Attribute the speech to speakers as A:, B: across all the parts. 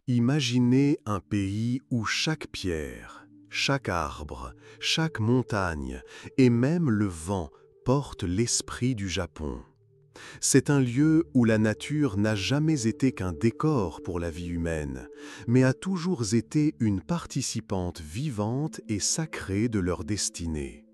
A: Imaginez un pays où chaque pierre, chaque arbre, chaque montagne et même le vent portent l'esprit du Japon. C'est un lieu où la nature n'a jamais été qu'un décor pour la vie humaine, mais a toujours été une participante vivante et sacrée de leur destinée.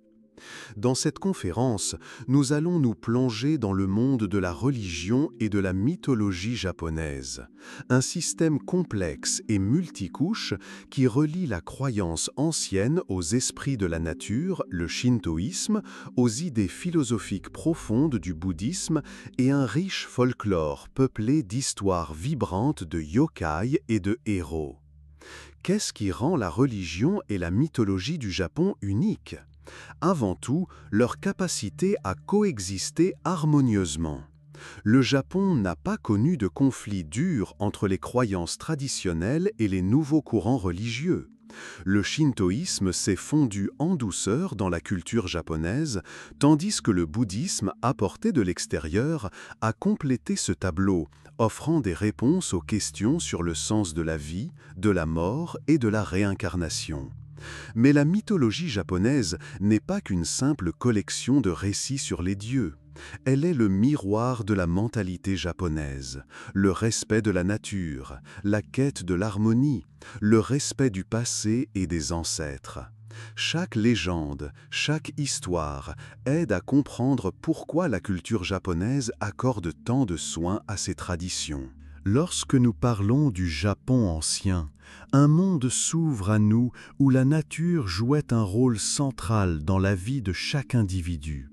A: Dans cette conférence, nous allons nous plonger dans le monde de la religion et de la mythologie japonaise, un système complexe et multicouche qui relie la croyance ancienne aux esprits de la nature, le shintoïsme, aux idées philosophiques profondes du bouddhisme et un riche folklore peuplé d'histoires vibrantes de yokai et de héros. Qu'est-ce qui rend la religion et la mythologie du Japon uniques ? Avant tout, leur capacité à coexister harmonieusement. Le Japon n'a pas connu de conflit dur entre les croyances traditionnelles et les nouveaux courants religieux. Le shintoïsme s'est fondu en douceur dans la culture japonaise, tandis que le bouddhisme, apporté de l'extérieur, a complété ce tableau, offrant des réponses aux questions sur le sens de la vie, de la mort et de la réincarnation. Mais la mythologie japonaise n'est pas qu'une simple collection de récits sur les dieux. Elle est le miroir de la mentalité japonaise, le respect de la nature, la quête de l'harmonie, le respect du passé et des ancêtres. Chaque légende, chaque histoire aide à comprendre pourquoi la culture japonaise accorde tant de soin à ses traditions. Lorsque nous parlons du Japon ancien, un monde s'ouvre à nous où la nature jouait un rôle central dans la vie de chaque individu.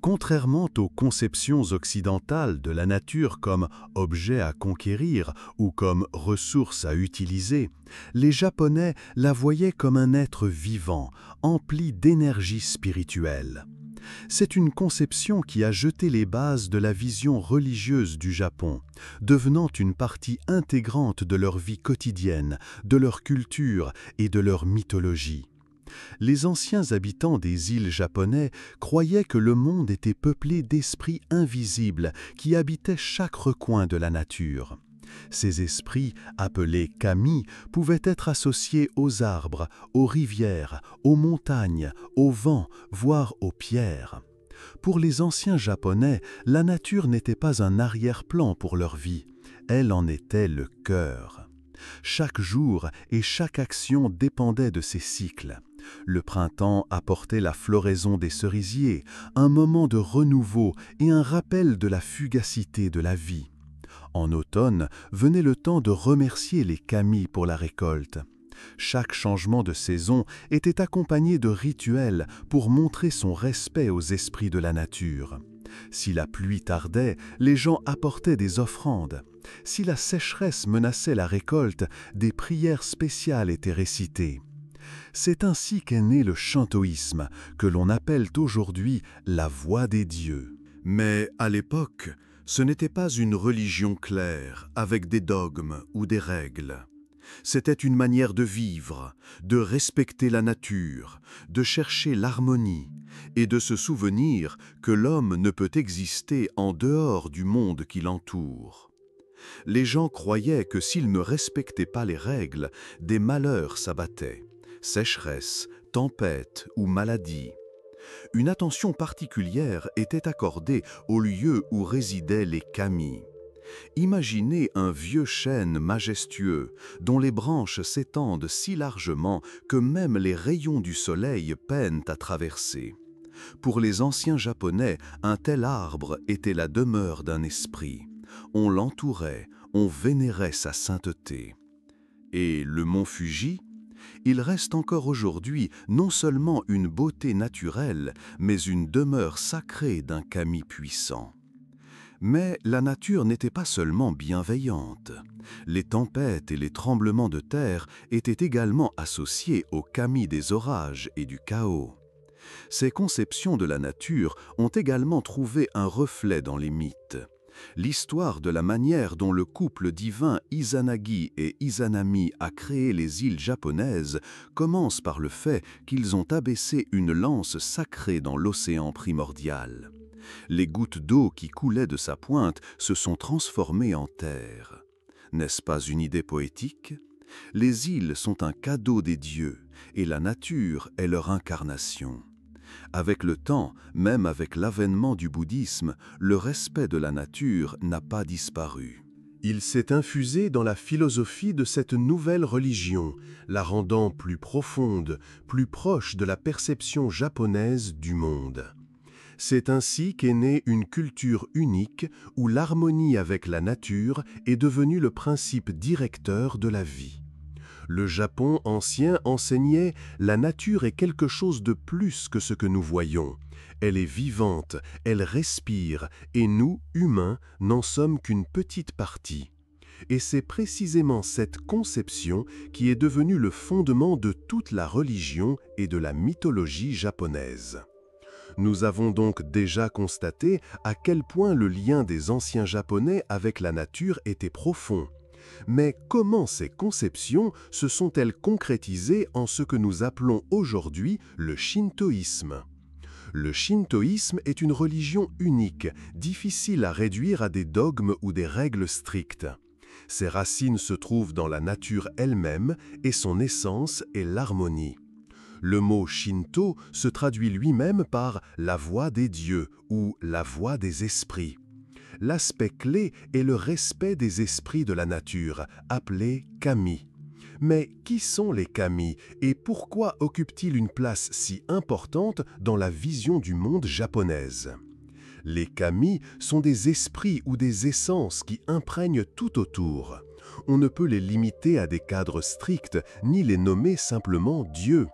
A: Contrairement aux conceptions occidentales de la nature comme objet à conquérir ou comme ressource à utiliser, les Japonais la voyaient comme un être vivant, empli d'énergie spirituelle. C'est une conception qui a jeté les bases de la vision religieuse du Japon, devenant une partie intégrante de leur vie quotidienne, de leur culture et de leur mythologie. Les anciens habitants des îles japonais croyaient que le monde était peuplé d'esprits invisibles qui habitaient chaque recoin de la nature. Ces esprits, appelés kami, pouvaient être associés aux arbres, aux rivières, aux montagnes, au vent, voire aux pierres. Pour les anciens Japonais, la nature n'était pas un arrière-plan pour leur vie, elle en était le cœur. Chaque jour et chaque action dépendait de ces cycles. Le printemps apportait la floraison des cerisiers, un moment de renouveau et un rappel de la fugacité de la vie. En automne, venait le temps de remercier les kami pour la récolte. Chaque changement de saison était accompagné de rituels pour montrer son respect aux esprits de la nature. Si la pluie tardait, les gens apportaient des offrandes. Si la sécheresse menaçait la récolte, des prières spéciales étaient récitées. C'est ainsi qu'est né le shintoïsme, que l'on appelle aujourd'hui la voix des dieux. Mais à l'époque, ce n'était pas une religion claire, avec des dogmes ou des règles. C'était une manière de vivre, de respecter la nature, de chercher l'harmonie et de se souvenir que l'homme ne peut exister en dehors du monde qui l'entoure. Les gens croyaient que s'ils ne respectaient pas les règles, des malheurs s'abattaient, sécheresse, tempête ou maladie. Une attention particulière était accordée aux lieux où résidaient les kami. Imaginez un vieux chêne majestueux dont les branches s'étendent si largement que même les rayons du soleil peinent à traverser. Pour les anciens Japonais, un tel arbre était la demeure d'un esprit. On l'entourait, on vénérait sa sainteté. Et le mont Fuji ? Il reste encore aujourd'hui non seulement une beauté naturelle, mais une demeure sacrée d'un kami puissant. Mais la nature n'était pas seulement bienveillante. Les tempêtes et les tremblements de terre étaient également associés aux kami des orages et du chaos. Ces conceptions de la nature ont également trouvé un reflet dans les mythes. L'histoire de la manière dont le couple divin Izanagi et Izanami a créé les îles japonaises commence par le fait qu'ils ont abaissé une lance sacrée dans l'océan primordial. Les gouttes d'eau qui coulaient de sa pointe se sont transformées en terre. N'est-ce pas une idée poétique? Les îles sont un cadeau des dieux, et la nature est leur incarnation. Avec le temps, même avec l'avènement du bouddhisme, le respect de la nature n'a pas disparu. Il s'est infusé dans la philosophie de cette nouvelle religion, la rendant plus profonde, plus proche de la perception japonaise du monde. C'est ainsi qu'est née une culture unique où l'harmonie avec la nature est devenue le principe directeur de la vie. Le Japon ancien enseignait « la nature est quelque chose de plus que ce que nous voyons. Elle est vivante, elle respire, et nous, humains, n'en sommes qu'une petite partie. » Et c'est précisément cette conception qui est devenue le fondement de toute la religion et de la mythologie japonaise. Nous avons donc déjà constaté à quel point le lien des anciens Japonais avec la nature était profond. Mais comment ces conceptions se sont-elles concrétisées en ce que nous appelons aujourd'hui le shintoïsme? Le shintoïsme est une religion unique, difficile à réduire à des dogmes ou des règles strictes. Ses racines se trouvent dans la nature elle-même et son essence est l'harmonie. Le mot Shinto se traduit lui-même par « la voix des dieux » ou « la voix des esprits ». L'aspect clé est le respect des esprits de la nature, appelés kami. Mais qui sont les kami et pourquoi occupent-ils une place si importante dans la vision du monde japonaise? Les kami sont des esprits ou des essences qui imprègnent tout autour. On ne peut les limiter à des cadres stricts, ni les nommer simplement dieux.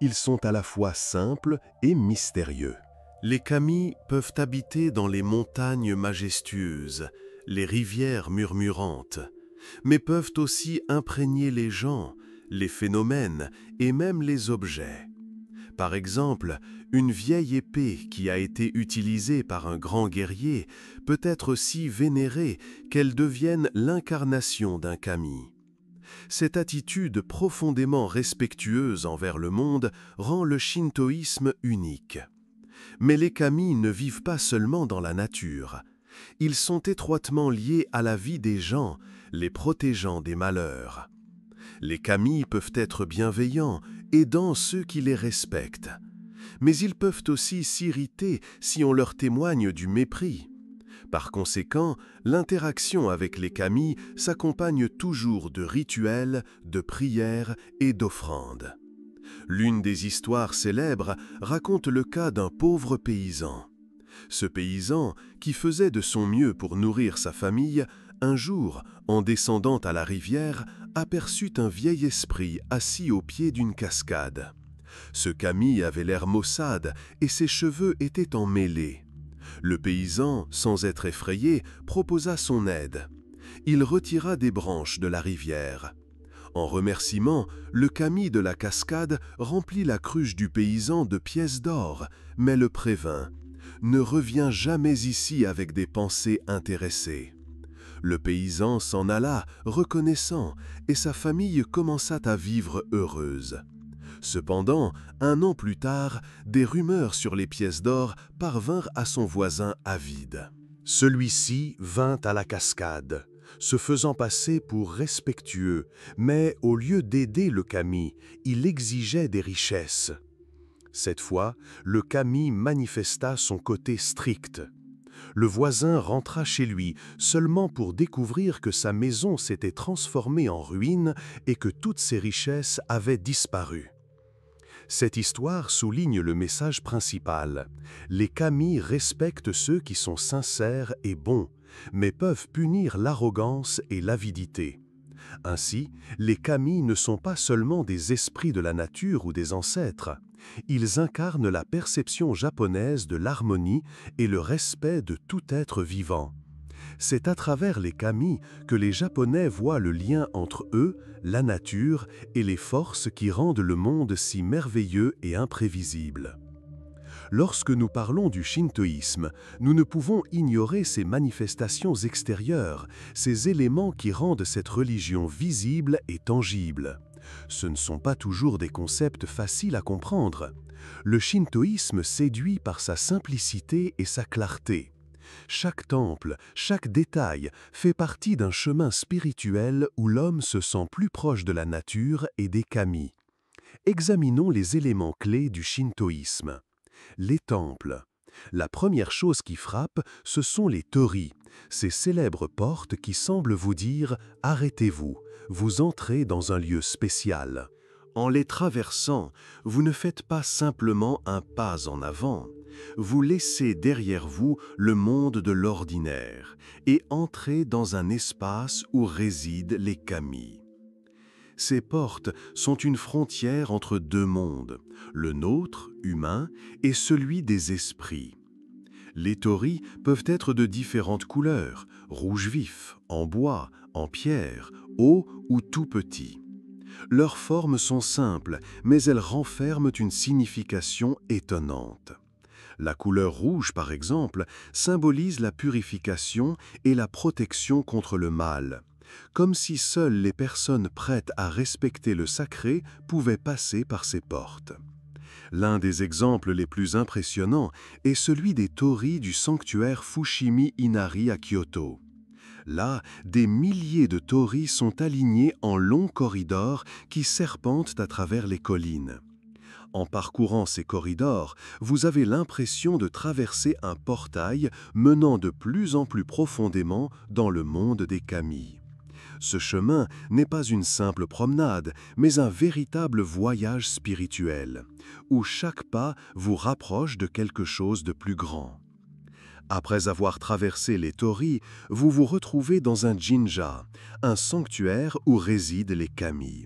A: Ils sont à la fois simples et mystérieux. Les kami peuvent habiter dans les montagnes majestueuses, les rivières murmurantes, mais peuvent aussi imprégner les gens, les phénomènes et même les objets. Par exemple, une vieille épée qui a été utilisée par un grand guerrier peut être si vénérée qu'elle devienne l'incarnation d'un kami. Cette attitude profondément respectueuse envers le monde rend le shintoïsme unique. Mais les kami ne vivent pas seulement dans la nature. Ils sont étroitement liés à la vie des gens, les protégeant des malheurs. Les kami peuvent être bienveillants, aidant ceux qui les respectent. Mais ils peuvent aussi s'irriter si on leur témoigne du mépris. Par conséquent, l'interaction avec les kami s'accompagne toujours de rituels, de prières et d'offrandes. L'une des histoires célèbres raconte le cas d'un pauvre paysan. Ce paysan, qui faisait de son mieux pour nourrir sa famille, un jour, en descendant à la rivière, aperçut un vieil esprit assis au pied d'une cascade. Ce kami avait l'air maussade et ses cheveux étaient emmêlés. Le paysan, sans être effrayé, proposa son aide. Il retira des branches de la rivière. En remerciement, le kami de la cascade remplit la cruche du paysan de pièces d'or, mais le prévint « Ne reviens jamais ici avec des pensées intéressées ». Le paysan s'en alla, reconnaissant, et sa famille commença à vivre heureuse. Cependant, 1 an plus tard, des rumeurs sur les pièces d'or parvinrent à son voisin avide. Celui-ci vint à la cascade, se faisant passer pour respectueux, mais au lieu d'aider le kami, il exigeait des richesses. Cette fois, le kami manifesta son côté strict. Le voisin rentra chez lui seulement pour découvrir que sa maison s'était transformée en ruine et que toutes ses richesses avaient disparu. Cette histoire souligne le message principal. Les kami respectent ceux qui sont sincères et bons, mais peuvent punir l'arrogance et l'avidité. Ainsi, les kami ne sont pas seulement des esprits de la nature ou des ancêtres. Ils incarnent la perception japonaise de l'harmonie et le respect de tout être vivant. C'est à travers les kami que les Japonais voient le lien entre eux, la nature et les forces qui rendent le monde si merveilleux et imprévisible. Lorsque nous parlons du shintoïsme, nous ne pouvons ignorer ces manifestations extérieures, ces éléments qui rendent cette religion visible et tangible. Ce ne sont pas toujours des concepts faciles à comprendre. Le shintoïsme séduit par sa simplicité et sa clarté. Chaque temple, chaque détail fait partie d'un chemin spirituel où l'homme se sent plus proche de la nature et des kami. Examinons les éléments clés du shintoïsme. Les temples. La première chose qui frappe, ce sont les torii, ces célèbres portes qui semblent vous dire « Arrêtez-vous, vous entrez dans un lieu spécial ». En les traversant, vous ne faites pas simplement un pas en avant, vous laissez derrière vous le monde de l'ordinaire et entrez dans un espace où résident les kami. Ces portes sont une frontière entre deux mondes, le nôtre, humain, et celui des esprits. Les torii peuvent être de différentes couleurs, rouge vif, en bois, en pierre, haut ou tout petit. Leurs formes sont simples, mais elles renferment une signification étonnante. La couleur rouge, par exemple, symbolise la purification et la protection contre le mal, comme si seules les personnes prêtes à respecter le sacré pouvaient passer par ces portes. L'un des exemples les plus impressionnants est celui des torii du sanctuaire Fushimi Inari à Kyoto. Là, des milliers de torii sont alignés en longs corridors qui serpentent à travers les collines. En parcourant ces corridors, vous avez l'impression de traverser un portail menant de plus en plus profondément dans le monde des kami. Ce chemin n'est pas une simple promenade, mais un véritable voyage spirituel, où chaque pas vous rapproche de quelque chose de plus grand. Après avoir traversé les torii, vous vous retrouvez dans un jinja, un sanctuaire où résident les kami.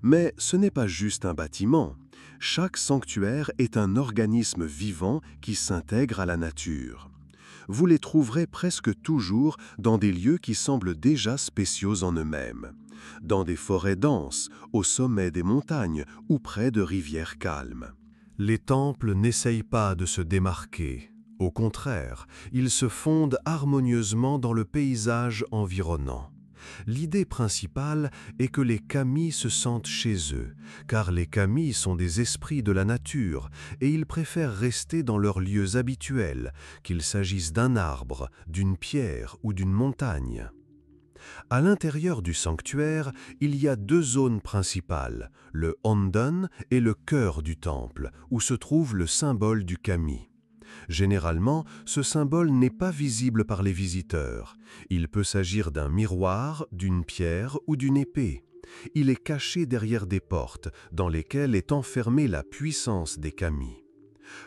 A: Mais ce n'est pas juste un bâtiment. Chaque sanctuaire est un organisme vivant qui s'intègre à la nature. Vous les trouverez presque toujours dans des lieux qui semblent déjà spéciaux en eux-mêmes. Dans des forêts denses, au sommet des montagnes ou près de rivières calmes. Les temples n'essayent pas de se démarquer. Au contraire, ils se fondent harmonieusement dans le paysage environnant. L'idée principale est que les kami se sentent chez eux, car les kami sont des esprits de la nature et ils préfèrent rester dans leurs lieux habituels, qu'il s'agisse d'un arbre, d'une pierre ou d'une montagne. À l'intérieur du sanctuaire, il y a deux zones principales, le Honden et le cœur du temple, où se trouve le symbole du kami. Généralement, ce symbole n'est pas visible par les visiteurs. Il peut s'agir d'un miroir, d'une pierre ou d'une épée. Il est caché derrière des portes, dans lesquelles est enfermée la puissance des kami.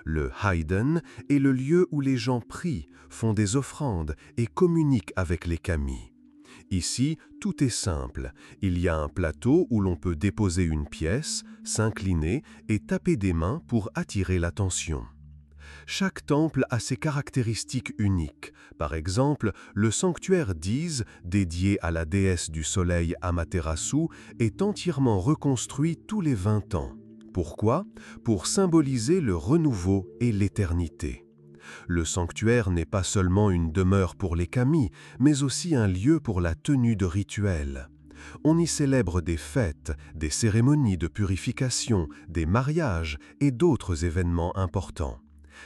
A: Le Haiden est le lieu où les gens prient, font des offrandes et communiquent avec les kami. Ici, tout est simple. Il y a un plateau où l'on peut déposer une pièce, s'incliner et taper des mains pour attirer l'attention. Chaque temple a ses caractéristiques uniques. Par exemple, le sanctuaire d'Ise, dédié à la déesse du soleil Amaterasu, est entièrement reconstruit tous les 20 ans. Pourquoi? Pour symboliser le renouveau et l'éternité. Le sanctuaire n'est pas seulement une demeure pour les kami, mais aussi un lieu pour la tenue de rituels. On y célèbre des fêtes, des cérémonies de purification, des mariages et d'autres événements importants.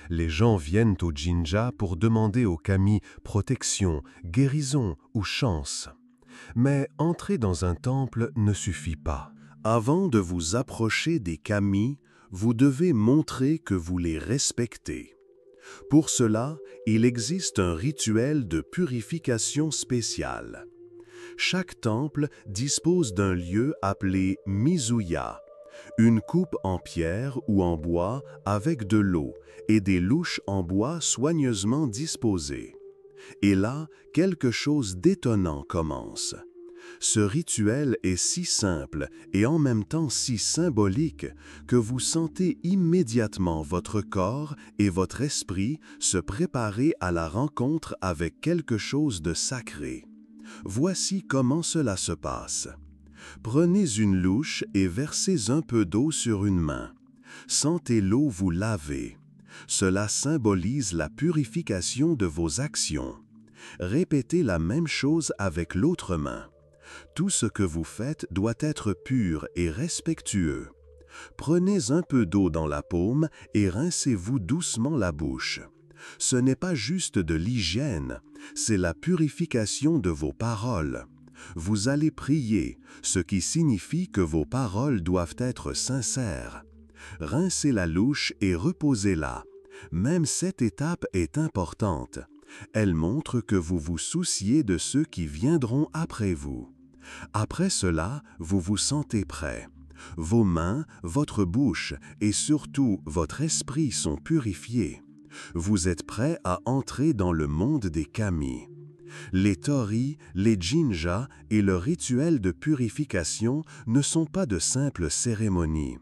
A: Les gens viennent au jinja pour demander aux kami protection, guérison ou chance. Mais entrer dans un temple ne suffit pas. Avant de vous approcher des kami, vous devez montrer que vous les respectez. Pour cela, il existe un rituel de purification spécial. Chaque temple dispose d'un lieu appelé Mizuya, une coupe en pierre ou en bois avec de l'eau et des louches en bois soigneusement disposées. Et là, quelque chose d'étonnant commence. Ce rituel est si simple et en même temps si symbolique que vous sentez immédiatement votre corps et votre esprit se préparer à la rencontre avec quelque chose de sacré. Voici comment cela se passe. Prenez une louche et versez un peu d'eau sur une main. Sentez l'eau vous laver. Cela symbolise la purification de vos actions. Répétez la même chose avec l'autre main. Tout ce que vous faites doit être pur et respectueux. Prenez un peu d'eau dans la paume et rincez-vous doucement la bouche. Ce n'est pas juste de l'hygiène, c'est la purification de vos paroles. Vous allez prier, ce qui signifie que vos paroles doivent être sincères. Rincez la louche et reposez-la. Même cette étape est importante. Elle montre que vous vous souciez de ceux qui viendront après vous. Après cela, vous vous sentez prêt. Vos mains, votre bouche et surtout votre esprit sont purifiés. Vous êtes prêt à entrer dans le monde des kami. Les torii, les jinja et le rituel de purification ne sont pas de simples cérémonies.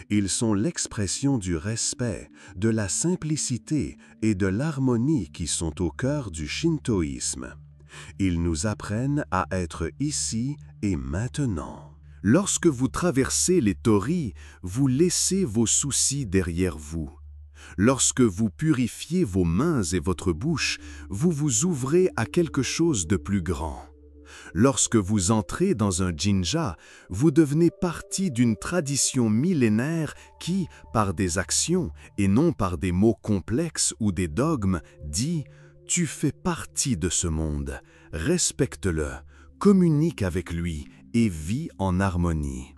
A: Ils sont l'expression du respect, de la simplicité et de l'harmonie qui sont au cœur du shintoïsme. Ils nous apprennent à être ici et maintenant. Lorsque vous traversez les torii, vous laissez vos soucis derrière vous. Lorsque vous purifiez vos mains et votre bouche, vous vous ouvrez à quelque chose de plus grand. Lorsque vous entrez dans un jinja, vous devenez partie d'une tradition millénaire qui, par des actions et non par des mots complexes ou des dogmes, dit « Tu fais partie de ce monde, respecte-le, communique avec lui et vis en harmonie. »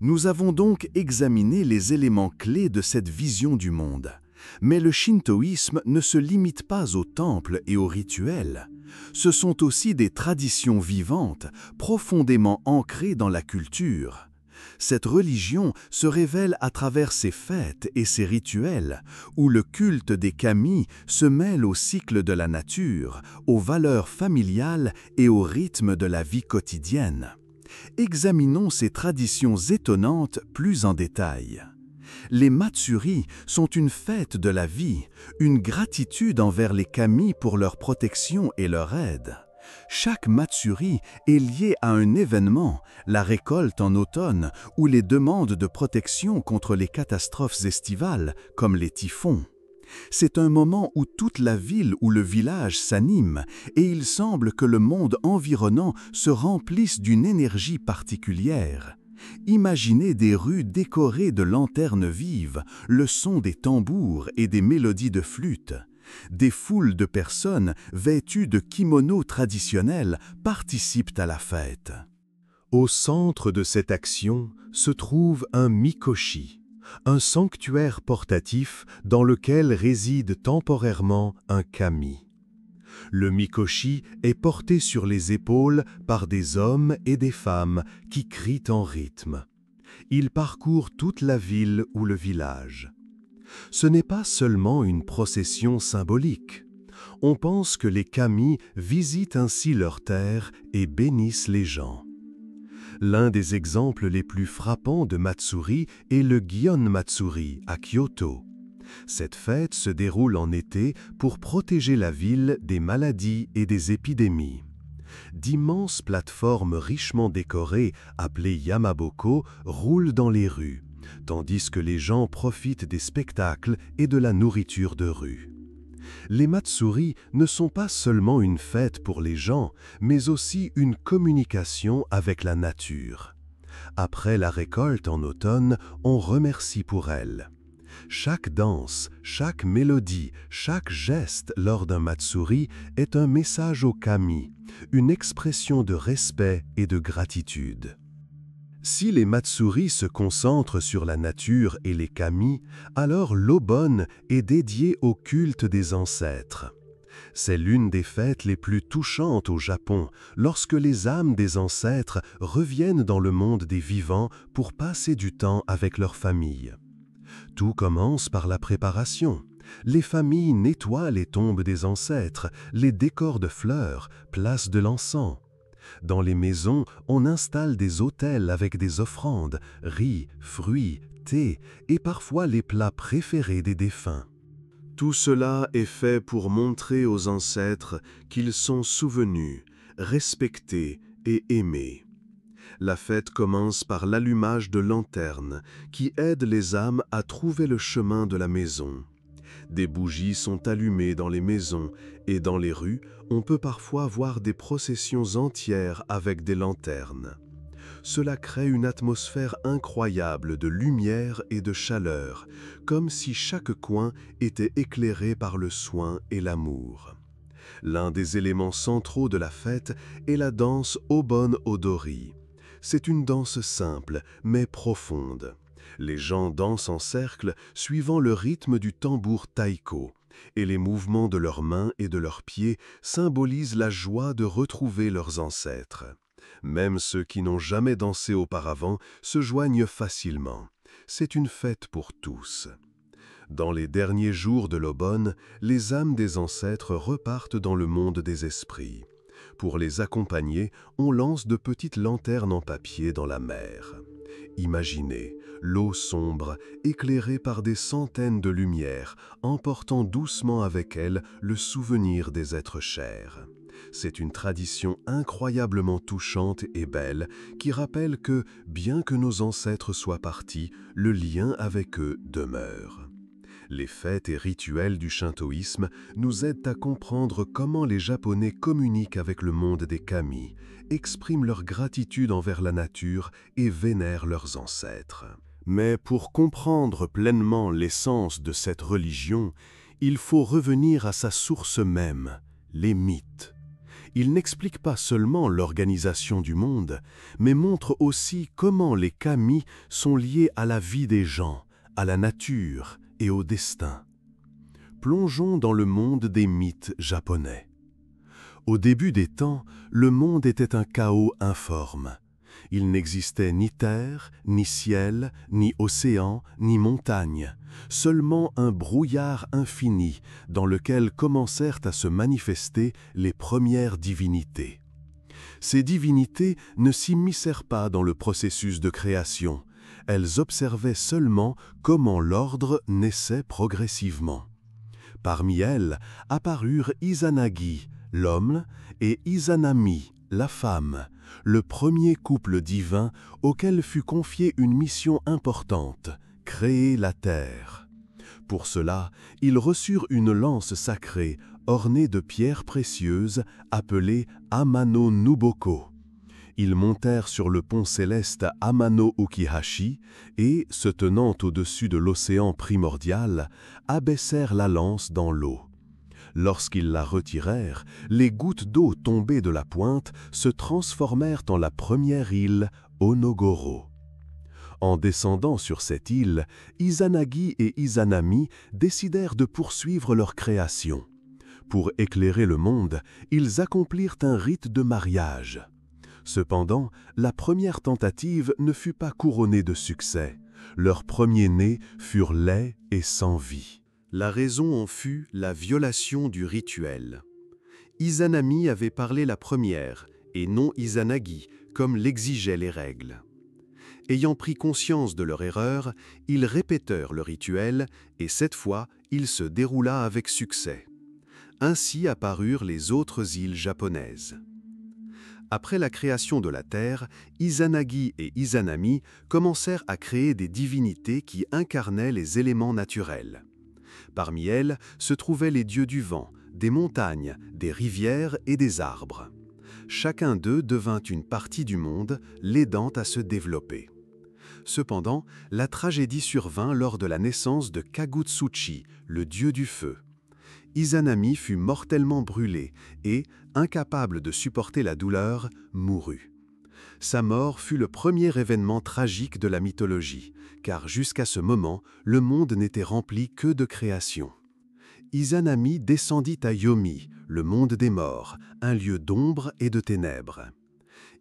A: Nous avons donc examiné les éléments clés de cette vision du monde. Mais le shintoïsme ne se limite pas aux temples et aux rituels. Ce sont aussi des traditions vivantes, profondément ancrées dans la culture. Cette religion se révèle à travers ses fêtes et ses rituels, où le culte des kami se mêle au cycle de la nature, aux valeurs familiales et au rythme de la vie quotidienne. Examinons ces traditions étonnantes plus en détail. Les Matsuri sont une fête de la vie, une gratitude envers les kami pour leur protection et leur aide. Chaque Matsuri est lié à un événement, la récolte en automne ou les demandes de protection contre les catastrophes estivales, comme les typhons. C'est un moment où toute la ville ou le village s'anime et il semble que le monde environnant se remplisse d'une énergie particulière. Imaginez des rues décorées de lanternes vives, le son des tambours et des mélodies de flûte. Des foules de personnes vêtues de kimonos traditionnels participent à la fête. Au centre de cette action se trouve un mikoshi, un sanctuaire portatif dans lequel réside temporairement un kami. Le mikoshi est porté sur les épaules par des hommes et des femmes qui crient en rythme. Il parcourt toute la ville ou le village. Ce n'est pas seulement une procession symbolique. On pense que les kami visitent ainsi leur terre et bénissent les gens. L'un des exemples les plus frappants de Matsuri est le Gion Matsuri à Kyoto. Cette fête se déroule en été pour protéger la ville des maladies et des épidémies. D'immenses plateformes richement décorées, appelées Yamaboko, roulent dans les rues, tandis que les gens profitent des spectacles et de la nourriture de rue. Les Matsuri ne sont pas seulement une fête pour les gens, mais aussi une communication avec la nature. Après la récolte en automne, on remercie pour elle. Chaque danse, chaque mélodie, chaque geste lors d'un Matsuri est un message au kami, une expression de respect et de gratitude. Si les Matsuri se concentrent sur la nature et les kami, alors l'Obon est dédié au culte des ancêtres. C'est l'une des fêtes les plus touchantes au Japon, lorsque les âmes des ancêtres reviennent dans le monde des vivants pour passer du temps avec leur famille. Tout commence par la préparation. Les familles nettoient les tombes des ancêtres, les décorent de fleurs, placent de l'encens. Dans les maisons, on installe des autels avec des offrandes, riz, fruits, thé et parfois les plats préférés des défunts. Tout cela est fait pour montrer aux ancêtres qu'ils sont souvenus, respectés et aimés. La fête commence par l'allumage de lanternes qui aident les âmes à trouver le chemin de la maison. Des bougies sont allumées dans les maisons et dans les rues, on peut parfois voir des processions entières avec des lanternes. Cela crée une atmosphère incroyable de lumière et de chaleur, comme si chaque coin était éclairé par le soin et l'amour. L'un des éléments centraux de la fête est la danse Obon Odori. C'est une danse simple, mais profonde. Les gens dansent en cercle suivant le rythme du tambour taiko, et les mouvements de leurs mains et de leurs pieds symbolisent la joie de retrouver leurs ancêtres. Même ceux qui n'ont jamais dansé auparavant se joignent facilement. C'est une fête pour tous. Dans les derniers jours de l'Obon, les âmes des ancêtres repartent dans le monde des esprits. Pour les accompagner, on lance de petites lanternes en papier dans la mer. Imaginez l'eau sombre, éclairée par des centaines de lumières, emportant doucement avec elle le souvenir des êtres chers. C'est une tradition incroyablement touchante et belle qui rappelle que, bien que nos ancêtres soient partis, le lien avec eux demeure. Les fêtes et rituels du shintoïsme nous aident à comprendre comment les Japonais communiquent avec le monde des kami, expriment leur gratitude envers la nature et vénèrent leurs ancêtres. Mais pour comprendre pleinement l'essence de cette religion, il faut revenir à sa source même, les mythes. Ils n'expliquent pas seulement l'organisation du monde, mais montrent aussi comment les kami sont liés à la vie des gens, à la nature et au destin. Plongeons dans le monde des mythes japonais. Au début des temps, le monde était un chaos informe. Il n'existait ni terre, ni ciel, ni océan, ni montagne, seulement un brouillard infini dans lequel commencèrent à se manifester les premières divinités. Ces divinités ne s'immiscèrent pas dans le processus de création. Elles observaient seulement comment l'ordre naissait progressivement. Parmi elles apparurent Izanagi, l'homme, et Izanami, la femme, le premier couple divin auquel fut confiée une mission importante, créer la terre. Pour cela, ils reçurent une lance sacrée ornée de pierres précieuses appelée Amano Nuboko. Ils montèrent sur le pont céleste Amano Ukihashi et, se tenant au-dessus de l'océan primordial, abaissèrent la lance dans l'eau. Lorsqu'ils la retirèrent, les gouttes d'eau tombées de la pointe se transformèrent en la première île, Onogoro. En descendant sur cette île, Izanagi et Izanami décidèrent de poursuivre leur création. Pour éclairer le monde, ils accomplirent un rite de mariage. Cependant, la première tentative ne fut pas couronnée de succès. Leurs premiers-nés furent laids et sans vie. La raison en fut la violation du rituel. Izanami avait parlé la première, et non Izanagi, comme l'exigeaient les règles. Ayant pris conscience de leur erreur, ils répétèrent le rituel, et cette fois, il se déroula avec succès. Ainsi apparurent les autres îles japonaises. Après la création de la Terre, Izanagi et Izanami commencèrent à créer des divinités qui incarnaient les éléments naturels. Parmi elles se trouvaient les dieux du vent, des montagnes, des rivières et des arbres. Chacun d'eux devint une partie du monde, l'aidant à se développer. Cependant, la tragédie survint lors de la naissance de Kagutsuchi, le dieu du feu. Izanami fut mortellement brûlé et, incapable de supporter la douleur, mourut. Sa mort fut le premier événement tragique de la mythologie, car jusqu'à ce moment, le monde n'était rempli que de création. Izanami descendit à Yomi, le monde des morts, un lieu d'ombre et de ténèbres.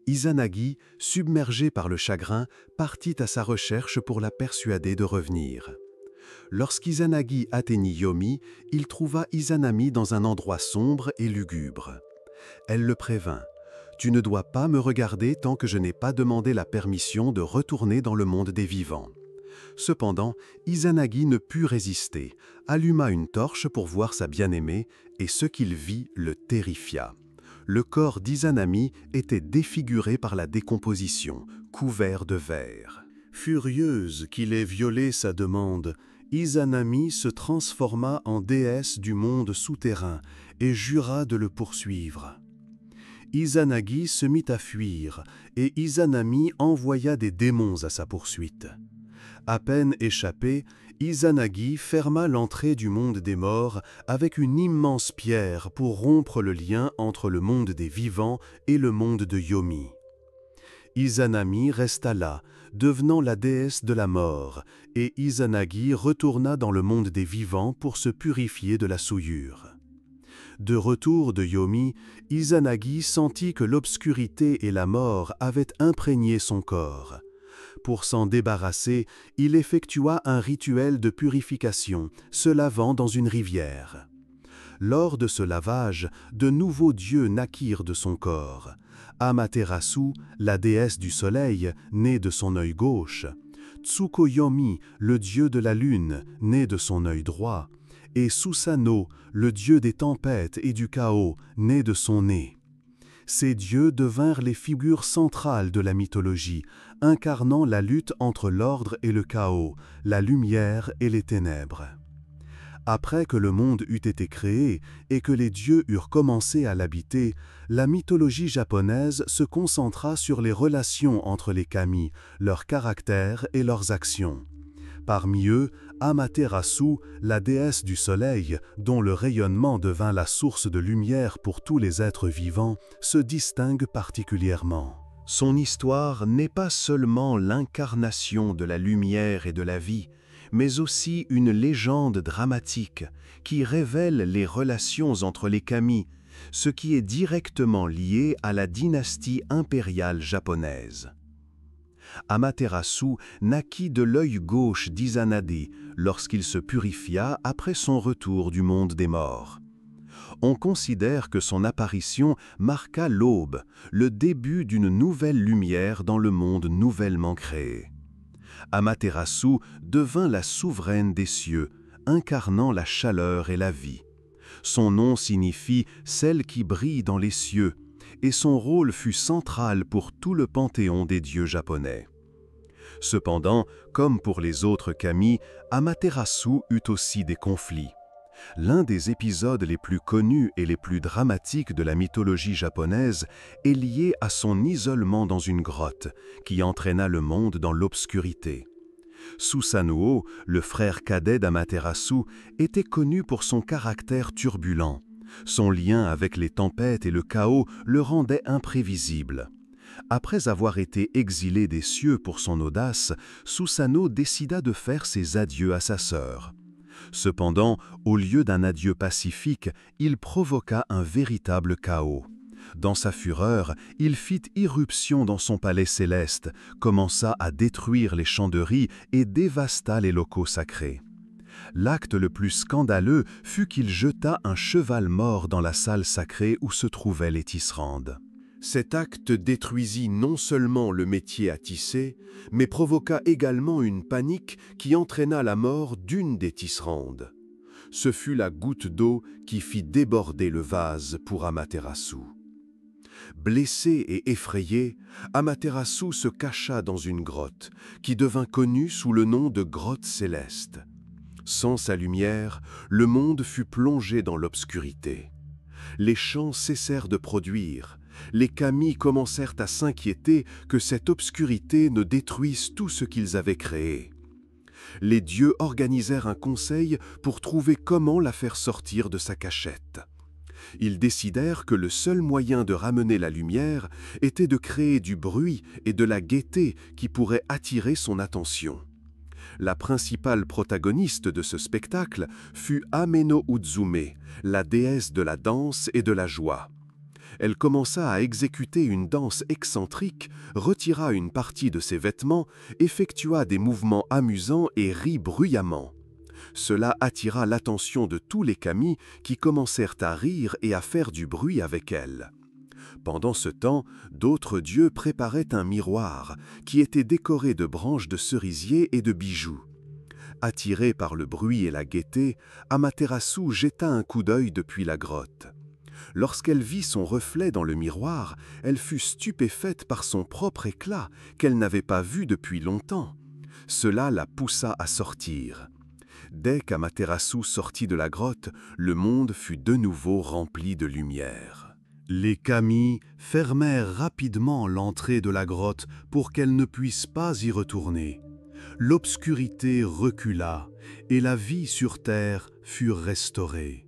A: Izanagi, submergé par le chagrin, partit à sa recherche pour la persuader de revenir. Lorsqu'Izanagi atteignit Yomi, il trouva Izanami dans un endroit sombre et lugubre. Elle le prévint. « Tu ne dois pas me regarder tant que je n'ai pas demandé la permission de retourner dans le monde des vivants. » Cependant, Izanagi ne put résister, alluma une torche pour voir sa bien-aimée, et ce qu'il vit le terrifia. Le corps d'Izanami était défiguré par la décomposition, couvert de vers. Furieuse qu'il ait violé sa demande, Izanami se transforma en déesse du monde souterrain et jura de le poursuivre. Izanagi se mit à fuir, et Izanami envoya des démons à sa poursuite. À peine échappé, Izanagi ferma l'entrée du monde des morts avec une immense pierre pour rompre le lien entre le monde des vivants et le monde de Yomi. Izanami resta là, devenant la déesse de la mort, et Izanagi retourna dans le monde des vivants pour se purifier de la souillure. De retour de Yomi, Izanagi sentit que l'obscurité et la mort avaient imprégné son corps. Pour s'en débarrasser, il effectua un rituel de purification, se lavant dans une rivière. Lors de ce lavage, de nouveaux dieux naquirent de son corps. Amaterasu, la déesse du soleil, née de son œil gauche, Tsukuyomi, le dieu de la lune, né de son œil droit, et Susanoo, le dieu des tempêtes et du chaos, né de son nez. Ces dieux devinrent les figures centrales de la mythologie, incarnant la lutte entre l'ordre et le chaos, la lumière et les ténèbres. Après que le monde eut été créé et que les dieux eurent commencé à l'habiter, la mythologie japonaise se concentra sur les relations entre les kami, leurs caractères et leurs actions. Parmi eux, Amaterasu, la déesse du soleil, dont le rayonnement devint la source de lumière pour tous les êtres vivants, se distingue particulièrement. Son histoire n'est pas seulement l'incarnation de la lumière et de la vie, mais aussi une légende dramatique qui révèle les relations entre les kami, ce qui est directement lié à la dynastie impériale japonaise. Amaterasu naquit de l'œil gauche d'Izanade lorsqu'il se purifia après son retour du monde des morts. On considère que son apparition marqua l'aube, le début d'une nouvelle lumière dans le monde nouvellement créé. Amaterasu devint la souveraine des cieux, incarnant la chaleur et la vie. Son nom signifie « celle qui brille dans les cieux », et son rôle fut central pour tout le panthéon des dieux japonais. Cependant, comme pour les autres kami, Amaterasu eut aussi des conflits. L'un des épisodes les plus connus et les plus dramatiques de la mythologie japonaise est lié à son isolement dans une grotte, qui entraîna le monde dans l'obscurité. Susanoo, le frère cadet d'Amaterasu, était connu pour son caractère turbulent. Son lien avec les tempêtes et le chaos le rendait imprévisible. Après avoir été exilé des cieux pour son audace, Susanoo décida de faire ses adieux à sa sœur. Cependant, au lieu d'un adieu pacifique, il provoqua un véritable chaos. Dans sa fureur, il fit irruption dans son palais céleste, commença à détruire les champs de riz et dévasta les locaux sacrés. L'acte le plus scandaleux fut qu'il jeta un cheval mort dans la salle sacrée où se trouvaient les tisserandes. Cet acte détruisit non seulement le métier à tisser, mais provoqua également une panique qui entraîna la mort d'une des tisserandes. Ce fut la goutte d'eau qui fit déborder le vase pour Amaterasu. Blessé et effrayé, Amaterasu se cacha dans une grotte, qui devint connue sous le nom de grotte céleste. Sans sa lumière, le monde fut plongé dans l'obscurité. Les champs cessèrent de produire. Les kami commencèrent à s'inquiéter que cette obscurité ne détruise tout ce qu'ils avaient créé. Les dieux organisèrent un conseil pour trouver comment la faire sortir de sa cachette. Ils décidèrent que le seul moyen de ramener la lumière était de créer du bruit et de la gaieté qui pourraient attirer son attention. La principale protagoniste de ce spectacle fut Ame-no Uzume, la déesse de la danse et de la joie. Elle commença à exécuter une danse excentrique, retira une partie de ses vêtements, effectua des mouvements amusants et rit bruyamment. Cela attira l'attention de tous les kami qui commencèrent à rire et à faire du bruit avec elle. Pendant ce temps, d'autres dieux préparaient un miroir qui était décoré de branches de cerisier et de bijoux. Attirée par le bruit et la gaieté, Amaterasu jeta un coup d'œil depuis la grotte. Lorsqu'elle vit son reflet dans le miroir, elle fut stupéfaite par son propre éclat qu'elle n'avait pas vu depuis longtemps. Cela la poussa à sortir. Dès qu'Amaterasu sortit de la grotte, le monde fut de nouveau rempli de lumière. Les kami fermèrent rapidement l'entrée de la grotte pour qu'elle ne puisse pas y retourner. L'obscurité recula et la vie sur Terre fut restaurée.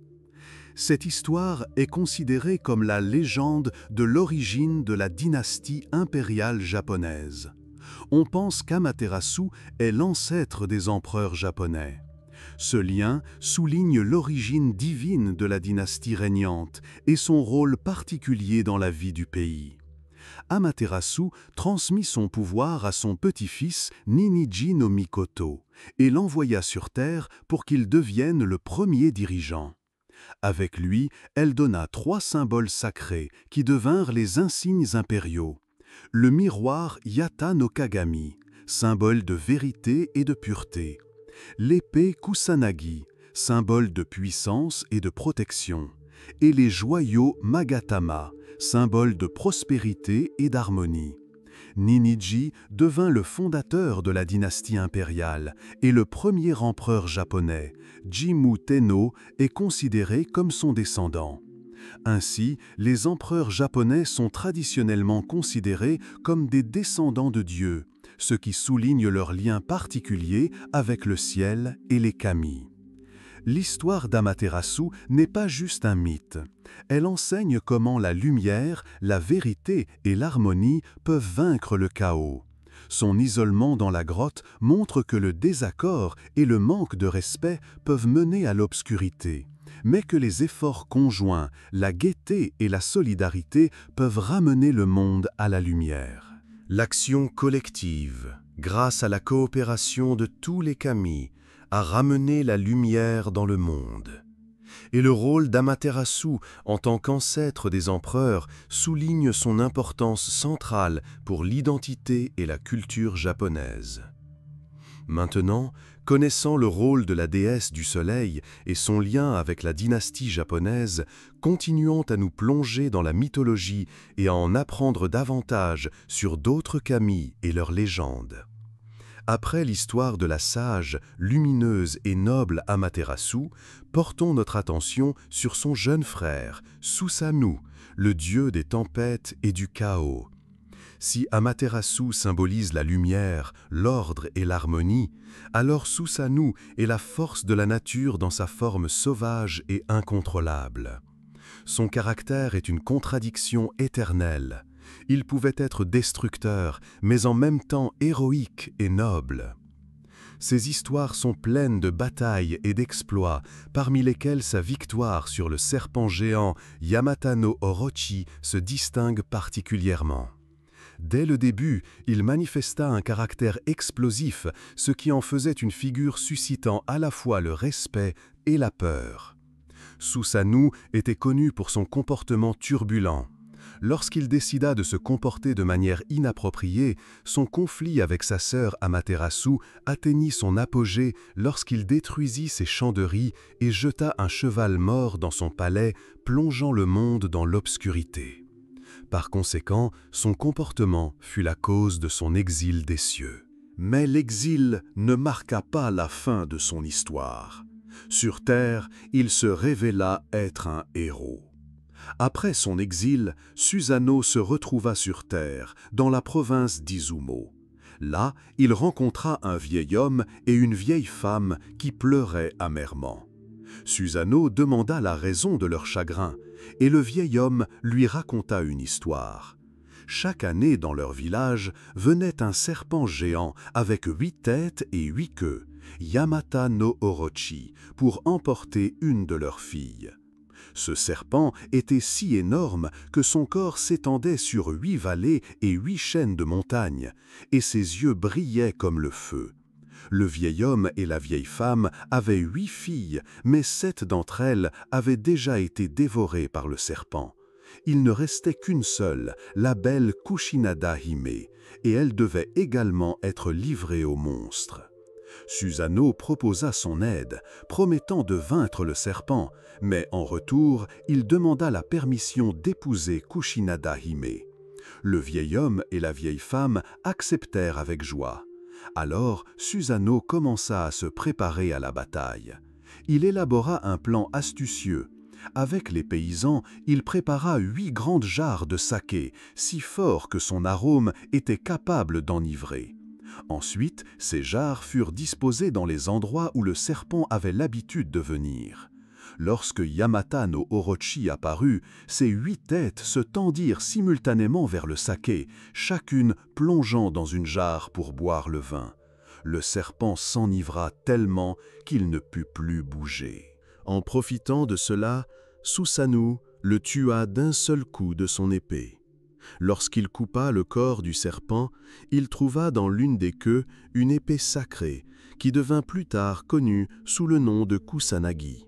A: Cette histoire est considérée comme la légende de l'origine de la dynastie impériale japonaise. On pense qu'Amaterasu est l'ancêtre des empereurs japonais. Ce lien souligne l'origine divine de la dynastie régnante et son rôle particulier dans la vie du pays. Amaterasu transmit son pouvoir à son petit-fils Ninigi no Mikoto et l'envoya sur Terre pour qu'il devienne le premier dirigeant. Avec lui, elle donna 3 symboles sacrés qui devinrent les insignes impériaux. Le miroir Yata no Kagami, symbole de vérité et de pureté. L'épée Kusanagi, symbole de puissance et de protection. Et les joyaux Magatama, symbole de prospérité et d'harmonie. Ninigi devint le fondateur de la dynastie impériale et le premier empereur japonais. Jimmu Tenno est considéré comme son descendant. Ainsi, les empereurs japonais sont traditionnellement considérés comme des descendants de Dieu, ce qui souligne leur lien particulier avec le ciel et les kami. L'histoire d'Amaterasu n'est pas juste un mythe. Elle enseigne comment la lumière, la vérité et l'harmonie peuvent vaincre le chaos. Son isolement dans la grotte montre que le désaccord et le manque de respect peuvent mener à l'obscurité, mais que les efforts conjoints, la gaieté et la solidarité peuvent ramener le monde à la lumière. L'action collective, grâce à la coopération de tous les kami, a ramené la lumière dans le monde. Et le rôle d'Amaterasu en tant qu'ancêtre des empereurs souligne son importance centrale pour l'identité et la culture japonaise. Maintenant, connaissant le rôle de la déesse du soleil et son lien avec la dynastie japonaise, continuons à nous plonger dans la mythologie et à en apprendre davantage sur d'autres kami et leurs légendes. Après l'histoire de la sage, lumineuse et noble Amaterasu, portons notre attention sur son jeune frère, Susanoo, le dieu des tempêtes et du chaos. Si Amaterasu symbolise la lumière, l'ordre et l'harmonie, alors Susanoo est la force de la nature dans sa forme sauvage et incontrôlable. Son caractère est une contradiction éternelle. Il pouvait être destructeur, mais en même temps héroïque et noble. Ces histoires sont pleines de batailles et d'exploits, parmi lesquels sa victoire sur le serpent géant Yamata no Orochi se distingue particulièrement. Dès le début, il manifesta un caractère explosif, ce qui en faisait une figure suscitant à la fois le respect et la peur. Susanoo était connu pour son comportement turbulent. Lorsqu'il décida de se comporter de manière inappropriée, son conflit avec sa sœur Amaterasu atteignit son apogée lorsqu'il détruisit ses champs de riz et jeta un cheval mort dans son palais, plongeant le monde dans l'obscurité. Par conséquent, son comportement fut la cause de son exil des cieux. Mais l'exil ne marqua pas la fin de son histoire. Sur Terre, il se révéla être un héros. Après son exil, Susanoo se retrouva sur Terre, dans la province d'Izumo. Là, il rencontra un vieil homme et une vieille femme qui pleuraient amèrement. Susanoo demanda la raison de leur chagrin, et le vieil homme lui raconta une histoire. Chaque année dans leur village venait un serpent géant avec 8 têtes et 8 queues, Yamata no Orochi, pour emporter une de leurs filles. Ce serpent était si énorme que son corps s'étendait sur 8 vallées et 8 chaînes de montagnes, et ses yeux brillaient comme le feu. Le vieil homme et la vieille femme avaient 8 filles, mais 7 d'entre elles avaient déjà été dévorées par le serpent. Il ne restait qu'une seule, la belle Kushinada Hime, et elle devait également être livrée au monstre. Susanoo proposa son aide, promettant de vaincre le serpent, mais en retour, il demanda la permission d'épouser Kushinada Hime. Le vieil homme et la vieille femme acceptèrent avec joie. Alors, Susanoo commença à se préparer à la bataille. Il élabora un plan astucieux. Avec les paysans, il prépara 8 grandes jarres de saké, si fort que son arôme était capable d'enivrer. Ensuite, ces jarres furent disposées dans les endroits où le serpent avait l'habitude de venir. Lorsque Yamata no Orochi apparut, ces 8 têtes se tendirent simultanément vers le saké, chacune plongeant dans une jarre pour boire le vin. Le serpent s'enivra tellement qu'il ne put plus bouger. En profitant de cela, Susanoo le tua d'un seul coup de son épée. Lorsqu'il coupa le corps du serpent, il trouva dans l'une des queues une épée sacrée qui devint plus tard connue sous le nom de Kusanagi.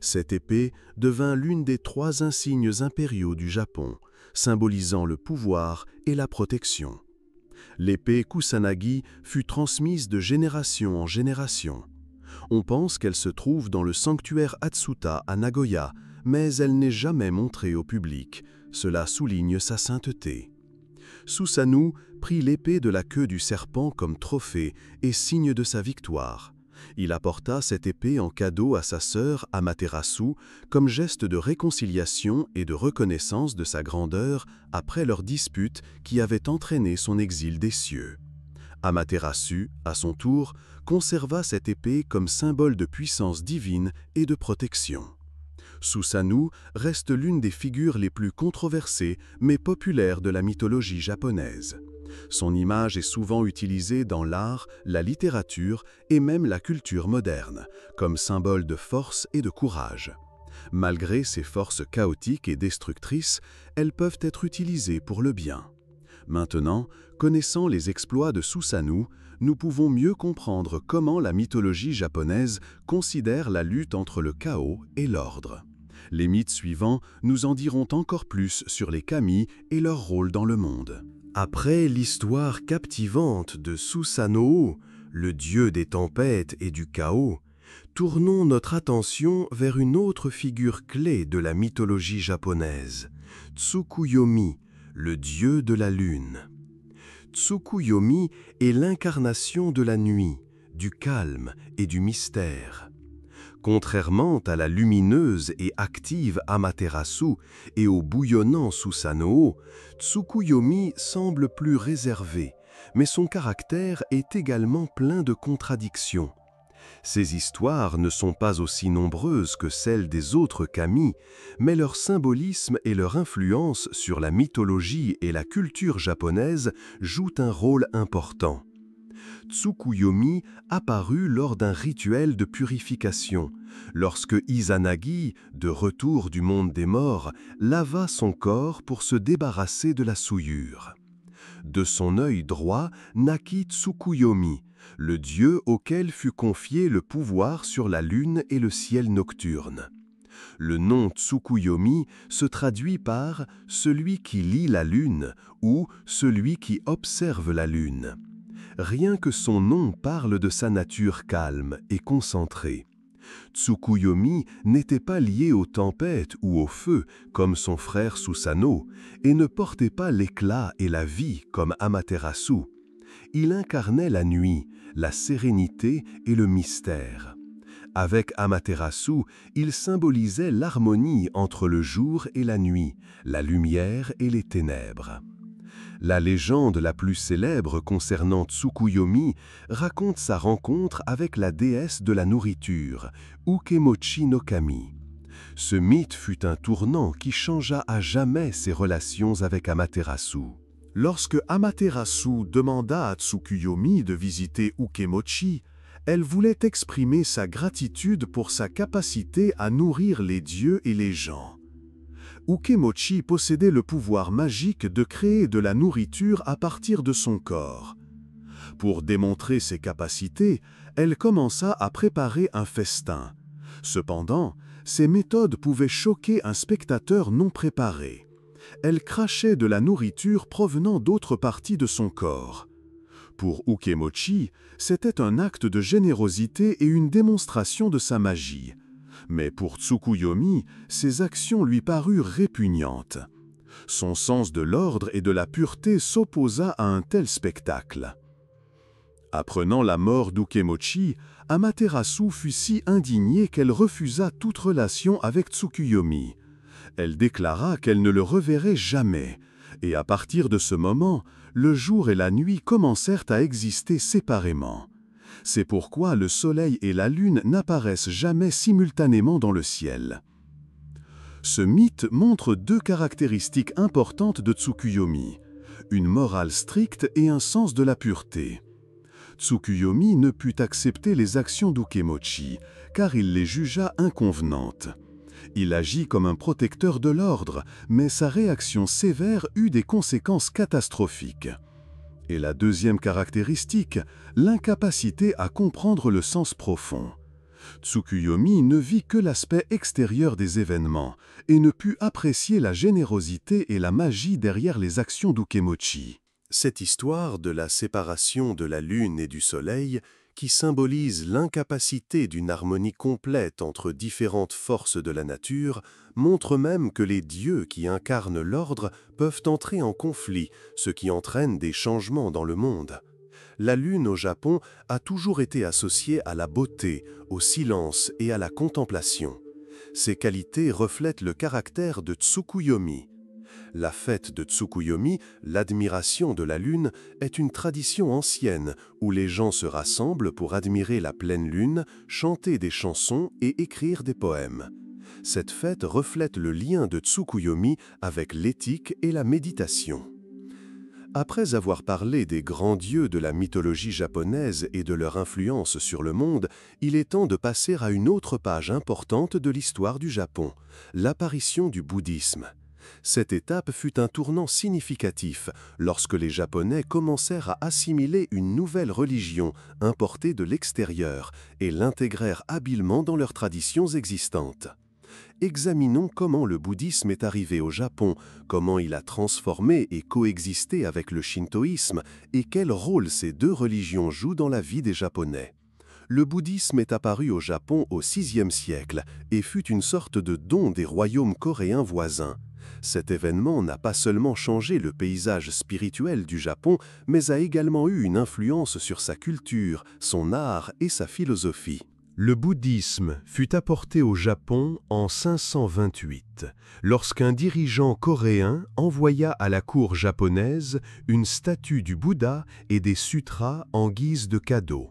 A: Cette épée devint l'une des 3 insignes impériaux du Japon, symbolisant le pouvoir et la protection. L'épée Kusanagi fut transmise de génération en génération. On pense qu'elle se trouve dans le sanctuaire Atsuta à Nagoya, mais elle n'est jamais montrée au public. Cela souligne sa sainteté. Susanoo prit l'épée de la queue du serpent comme trophée et signe de sa victoire. Il apporta cette épée en cadeau à sa sœur Amaterasu comme geste de réconciliation et de reconnaissance de sa grandeur après leur dispute qui avait entraîné son exil des cieux. Amaterasu, à son tour, conserva cette épée comme symbole de puissance divine et de protection. Susanoo reste l'une des figures les plus controversées mais populaires de la mythologie japonaise. Son image est souvent utilisée dans l'art, la littérature et même la culture moderne, comme symbole de force et de courage. Malgré ses forces chaotiques et destructrices, elles peuvent être utilisées pour le bien. Maintenant, connaissant les exploits de Susanoo, nous pouvons mieux comprendre comment la mythologie japonaise considère la lutte entre le chaos et l'ordre. Les mythes suivants nous en diront encore plus sur les kami et leur rôle dans le monde. Après l'histoire captivante de Susanoo, le dieu des tempêtes et du chaos, tournons notre attention vers une autre figure clé de la mythologie japonaise, Tsukuyomi, le dieu de la lune. Tsukuyomi est l'incarnation de la nuit, du calme et du mystère. Contrairement à la lumineuse et active Amaterasu et au bouillonnant Susanoo, Tsukuyomi semble plus réservé, mais son caractère est également plein de contradictions. Ces histoires ne sont pas aussi nombreuses que celles des autres kami, mais leur symbolisme et leur influence sur la mythologie et la culture japonaise jouent un rôle important. Tsukuyomi apparut lors d'un rituel de purification, lorsque Izanagi, de retour du monde des morts, lava son corps pour se débarrasser de la souillure. De son œil droit naquit Tsukuyomi, le dieu auquel fut confié le pouvoir sur la lune et le ciel nocturne. Le nom Tsukuyomi se traduit par « celui qui lit la lune » ou « celui qui observe la lune ». Rien que son nom parle de sa nature calme et concentrée. Tsukuyomi n'était pas lié aux tempêtes ou au feu comme son frère Susanoo et ne portait pas l'éclat et la vie comme Amaterasu. Il incarnait la nuit, la sérénité et le mystère. Avec Amaterasu, il symbolisait l'harmonie entre le jour et la nuit, la lumière et les ténèbres. La légende la plus célèbre concernant Tsukuyomi raconte sa rencontre avec la déesse de la nourriture, Ukemochi no Kami. Ce mythe fut un tournant qui changea à jamais ses relations avec Amaterasu. Lorsque Amaterasu demanda à Tsukuyomi de visiter Ukemochi, elle voulait exprimer sa gratitude pour sa capacité à nourrir les dieux et les gens. Ukemochi possédait le pouvoir magique de créer de la nourriture à partir de son corps. Pour démontrer ses capacités, elle commença à préparer un festin. Cependant, ces méthodes pouvaient choquer un spectateur non préparé. Elle crachait de la nourriture provenant d'autres parties de son corps. Pour Ukemochi, c'était un acte de générosité et une démonstration de sa magie. Mais pour Tsukuyomi, ses actions lui parurent répugnantes. Son sens de l'ordre et de la pureté s'opposa à un tel spectacle. Apprenant la mort d'Ukemochi, Amaterasu fut si indignée qu'elle refusa toute relation avec Tsukuyomi. Elle déclara qu'elle ne le reverrait jamais, et à partir de ce moment, le jour et la nuit commencèrent à exister séparément. C'est pourquoi le soleil et la lune n'apparaissent jamais simultanément dans le ciel. Ce mythe montre deux caractéristiques importantes de Tsukuyomi, une morale stricte et un sens de la pureté. Tsukuyomi ne put accepter les actions d'Ukemochi, car il les jugea inconvenantes. Il agit comme un protecteur de l'ordre, mais sa réaction sévère eut des conséquences catastrophiques. Et la deuxième caractéristique, l'incapacité à comprendre le sens profond. Tsukuyomi ne vit que l'aspect extérieur des événements et ne put apprécier la générosité et la magie derrière les actions d'Ukemochi. Cette histoire de la séparation de la lune et du soleil, qui symbolise l'incapacité d'une harmonie complète entre différentes forces de la nature, montre même que les dieux qui incarnent l'ordre peuvent entrer en conflit, ce qui entraîne des changements dans le monde. La lune au Japon a toujours été associée à la beauté, au silence et à la contemplation. Ces qualités reflètent le caractère de Tsukuyomi. La fête de Tsukuyomi, l'admiration de la lune, est une tradition ancienne où les gens se rassemblent pour admirer la pleine lune, chanter des chansons et écrire des poèmes. Cette fête reflète le lien de Tsukuyomi avec l'éthique et la méditation. Après avoir parlé des grands dieux de la mythologie japonaise et de leur influence sur le monde, il est temps de passer à une autre page importante de l'histoire du Japon, l'apparition du bouddhisme. Cette étape fut un tournant significatif lorsque les Japonais commencèrent à assimiler une nouvelle religion importée de l'extérieur et l'intégrèrent habilement dans leurs traditions existantes. Examinons comment le bouddhisme est arrivé au Japon, comment il a transformé et coexisté avec le shintoïsme et quel rôle ces deux religions jouent dans la vie des Japonais. Le bouddhisme est apparu au Japon au VIe siècle et fut une sorte de don des royaumes coréens voisins. Cet événement n'a pas seulement changé le paysage spirituel du Japon, mais a également eu une influence sur sa culture, son art et sa philosophie. Le bouddhisme fut apporté au Japon en 528, lorsqu'un dirigeant coréen envoya à la cour japonaise une statue du Bouddha et des sutras en guise de cadeau,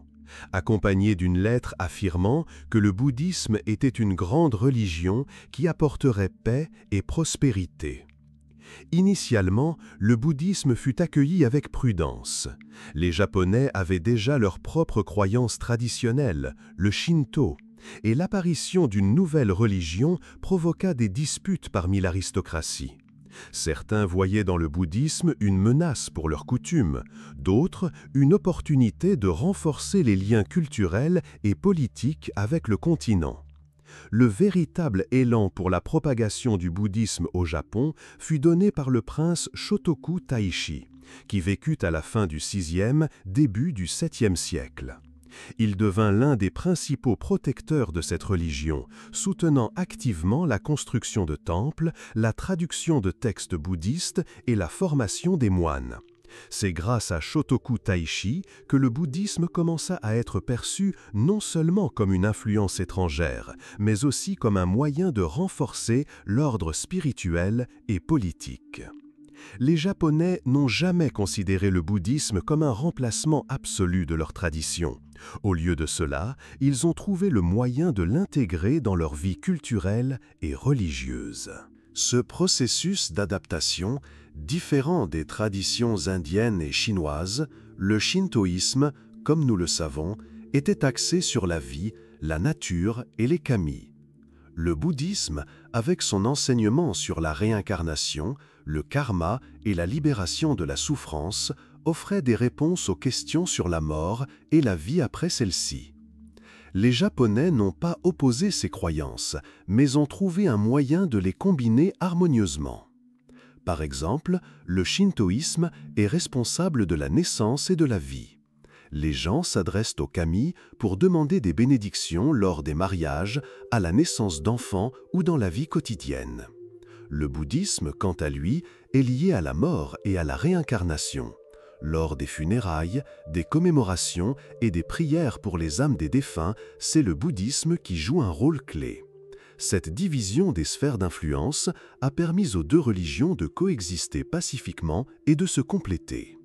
A: accompagné d'une lettre affirmant que le bouddhisme était une grande religion qui apporterait paix et prospérité. Initialement, le bouddhisme fut accueilli avec prudence. Les Japonais avaient déjà leur propre croyance traditionnelle, le Shinto, et l'apparition d'une nouvelle religion provoqua des disputes parmi l'aristocratie. Certains voyaient dans le bouddhisme une menace pour leurs coutumes, d'autres une opportunité de renforcer les liens culturels et politiques avec le continent. Le véritable élan pour la propagation du bouddhisme au Japon fut donné par le prince Shotoku Taishi, qui vécut à la fin du VIe, début du VIIe siècle. Il devint l'un des principaux protecteurs de cette religion, soutenant activement la construction de temples, la traduction de textes bouddhistes et la formation des moines. C'est grâce à Shotoku Taishi que le bouddhisme commença à être perçu non seulement comme une influence étrangère, mais aussi comme un moyen de renforcer l'ordre spirituel et politique. Les Japonais n'ont jamais considéré le bouddhisme comme un remplacement absolu de leur tradition. Au lieu de cela, ils ont trouvé le moyen de l'intégrer dans leur vie culturelle et religieuse. Ce processus d'adaptation, différent des traditions indiennes et chinoises, le shintoïsme, comme nous le savons, était axé sur la vie, la nature et les kami. Le bouddhisme, avec son enseignement sur la réincarnation, le karma et la libération de la souffrance, offrait des réponses aux questions sur la mort et la vie après celle-ci. Les Japonais n'ont pas opposé ces croyances, mais ont trouvé un moyen de les combiner harmonieusement. Par exemple, le shintoïsme est responsable de la naissance et de la vie. Les gens s'adressent aux kami pour demander des bénédictions lors des mariages, à la naissance d'enfants ou dans la vie quotidienne. Le bouddhisme, quant à lui, est lié à la mort et à la réincarnation. Lors des funérailles, des commémorations et des prières pour les âmes des défunts, c'est le bouddhisme qui joue un rôle clé. Cette division des sphères d'influence a permis aux deux religions de coexister pacifiquement et de se compléter.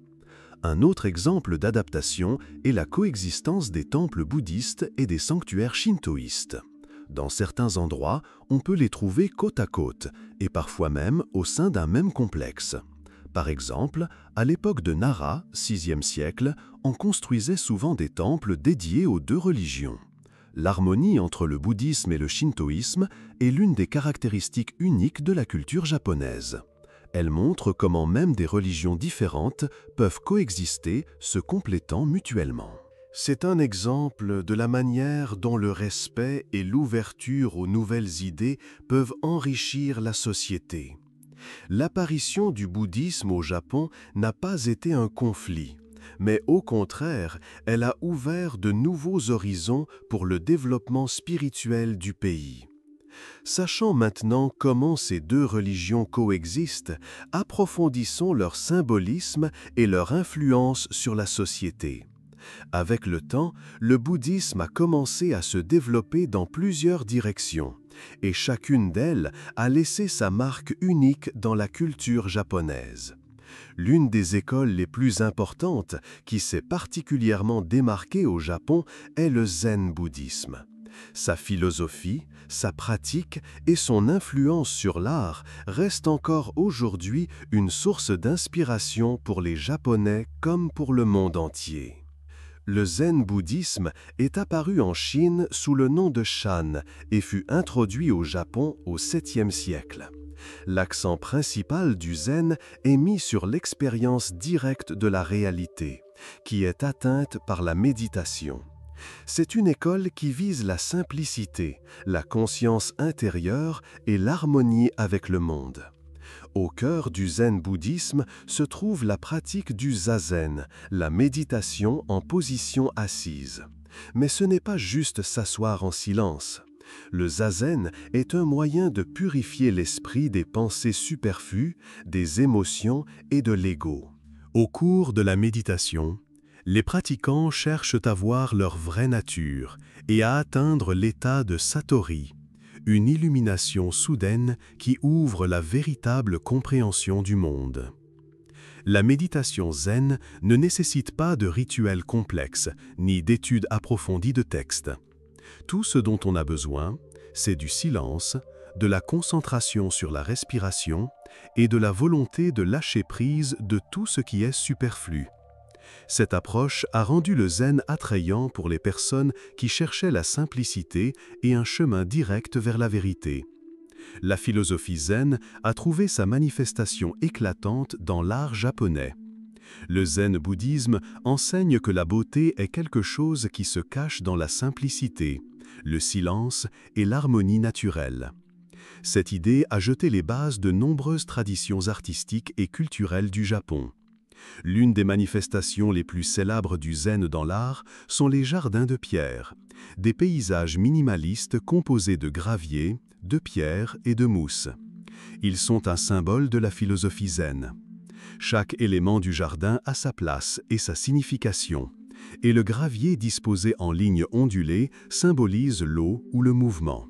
A: Un autre exemple d'adaptation est la coexistence des temples bouddhistes et des sanctuaires shintoïstes. Dans certains endroits, on peut les trouver côte à côte, et parfois même au sein d'un même complexe. Par exemple, à l'époque de Nara, 6e siècle, on construisait souvent des temples dédiés aux deux religions. L'harmonie entre le bouddhisme et le shintoïsme est l'une des caractéristiques uniques de la culture japonaise. Elle montre comment même des religions différentes peuvent coexister, se complétant mutuellement. C'est un exemple de la manière dont le respect et l'ouverture aux nouvelles idées peuvent enrichir la société. L'apparition du bouddhisme au Japon n'a pas été un conflit, mais au contraire, elle a ouvert de nouveaux horizons pour le développement spirituel du pays. Sachant maintenant comment ces deux religions coexistent, approfondissons leur symbolisme et leur influence sur la société. Avec le temps, le bouddhisme a commencé à se développer dans plusieurs directions, et chacune d'elles a laissé sa marque unique dans la culture japonaise. L'une des écoles les plus importantes qui s'est particulièrement démarquée au Japon est le zen bouddhisme. Sa philosophie, sa pratique et son influence sur l'art restent encore aujourd'hui une source d'inspiration pour les Japonais comme pour le monde entier. Le zen bouddhisme est apparu en Chine sous le nom de Shan et fut introduit au Japon au 7e siècle. L'accent principal du zen est mis sur l'expérience directe de la réalité, qui est atteinte par la méditation. C'est une école qui vise la simplicité, la conscience intérieure et l'harmonie avec le monde. Au cœur du zen bouddhisme se trouve la pratique du zazen, la méditation en position assise. Mais ce n'est pas juste s'asseoir en silence. Le zazen est un moyen de purifier l'esprit des pensées superflues, des émotions et de l'ego. Au cours de la méditation, les pratiquants cherchent à voir leur vraie nature et à atteindre l'état de satori, une illumination soudaine qui ouvre la véritable compréhension du monde. La méditation zen ne nécessite pas de rituels complexes ni d'études approfondies de textes. Tout ce dont on a besoin, c'est du silence, de la concentration sur la respiration et de la volonté de lâcher prise de tout ce qui est superflu. Cette approche a rendu le zen attrayant pour les personnes qui cherchaient la simplicité et un chemin direct vers la vérité. La philosophie zen a trouvé sa manifestation éclatante dans l'art japonais. Le zen bouddhisme enseigne que la beauté est quelque chose qui se cache dans la simplicité, le silence et l'harmonie naturelle. Cette idée a jeté les bases de nombreuses traditions artistiques et culturelles du Japon. L'une des manifestations les plus célèbres du zen dans l'art sont les jardins de pierre, des paysages minimalistes composés de gravier, de pierre et de mousse. Ils sont un symbole de la philosophie zen. Chaque élément du jardin a sa place et sa signification, et le gravier disposé en lignes ondulées symbolise l'eau ou le mouvement.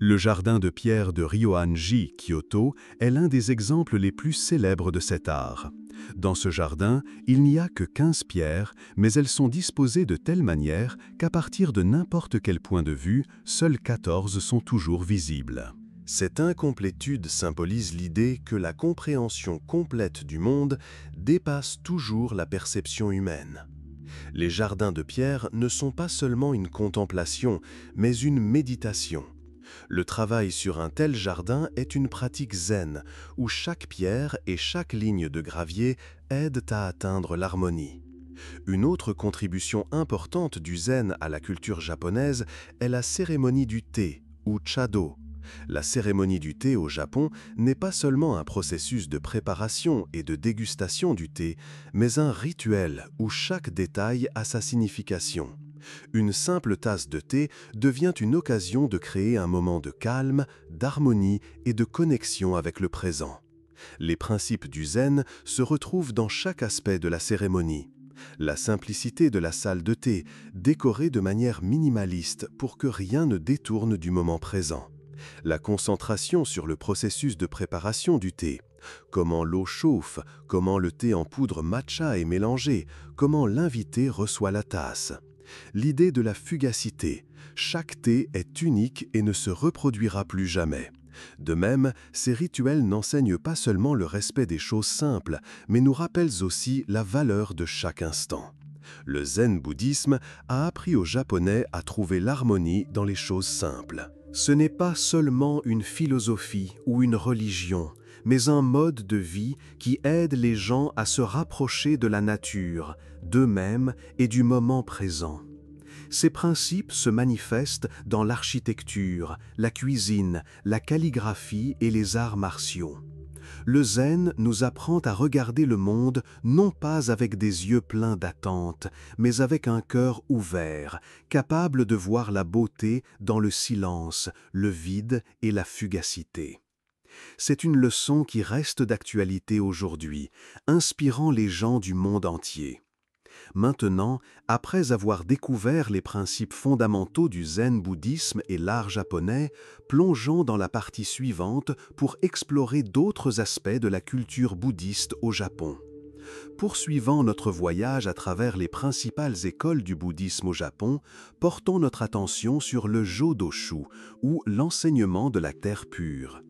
A: Le jardin de pierre de Ryoan-ji, Kyoto, est l'un des exemples les plus célèbres de cet art. Dans ce jardin, il n'y a que 15 pierres, mais elles sont disposées de telle manière qu'à partir de n'importe quel point de vue, seules 14 sont toujours visibles. Cette incomplétude symbolise l'idée que la compréhension complète du monde dépasse toujours la perception humaine. Les jardins de pierre ne sont pas seulement une contemplation, mais une méditation. Le travail sur un tel jardin est une pratique zen, où chaque pierre et chaque ligne de gravier aident à atteindre l'harmonie. Une autre contribution importante du zen à la culture japonaise est la cérémonie du thé, ou chado. La cérémonie du thé au Japon n'est pas seulement un processus de préparation et de dégustation du thé, mais un rituel où chaque détail a sa signification. Une simple tasse de thé devient une occasion de créer un moment de calme, d'harmonie et de connexion avec le présent. Les principes du zen se retrouvent dans chaque aspect de la cérémonie. La simplicité de la salle de thé, décorée de manière minimaliste pour que rien ne détourne du moment présent. La concentration sur le processus de préparation du thé. Comment l'eau chauffe, comment le thé en poudre matcha est mélangé, comment l'invité reçoit la tasse. L'idée de la fugacité. Chaque thé est unique et ne se reproduira plus jamais. De même, ces rituels n'enseignent pas seulement le respect des choses simples, mais nous rappellent aussi la valeur de chaque instant. Le zen bouddhisme a appris aux Japonais à trouver l'harmonie dans les choses simples. Ce n'est pas seulement une philosophie ou une religion, mais un mode de vie qui aide les gens à se rapprocher de la nature, d'eux-mêmes et du moment présent. Ces principes se manifestent dans l'architecture, la cuisine, la calligraphie et les arts martiaux. Le zen nous apprend à regarder le monde non pas avec des yeux pleins d'attente, mais avec un cœur ouvert, capable de voir la beauté dans le silence, le vide et la fugacité. C'est une leçon qui reste d'actualité aujourd'hui, inspirant les gens du monde entier. Maintenant, après avoir découvert les principes fondamentaux du zen bouddhisme et l'art japonais, plongeons dans la partie suivante pour explorer d'autres aspects de la culture bouddhiste au Japon. Poursuivant notre voyage à travers les principales écoles du bouddhisme au Japon, portons notre attention sur le Jōdoshu, ou l'enseignement de la terre pure.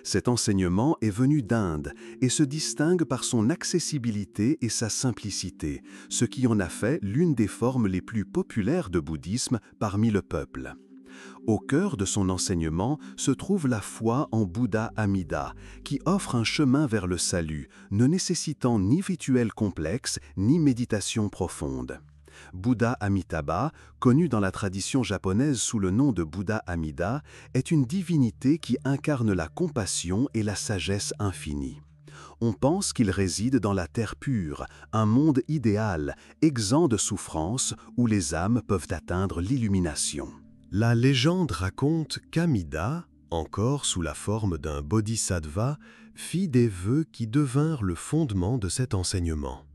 A: Cet enseignement est venu d'Inde et se distingue par son accessibilité et sa simplicité, ce qui en a fait l'une des formes les plus populaires de bouddhisme parmi le peuple. Au cœur de son enseignement se trouve la foi en Bouddha Amida, qui offre un chemin vers le salut, ne nécessitant ni rituel complexe ni méditation profonde. Bouddha Amitabha, connu dans la tradition japonaise sous le nom de Bouddha Amida, est une divinité qui incarne la compassion et la sagesse infinie. On pense qu'il réside dans la terre pure, un monde idéal, exempt de souffrance, où les âmes peuvent atteindre l'illumination. La légende raconte qu'Amida, encore sous la forme d'un bodhisattva, fit des vœux qui devinrent le fondement de cet enseignement.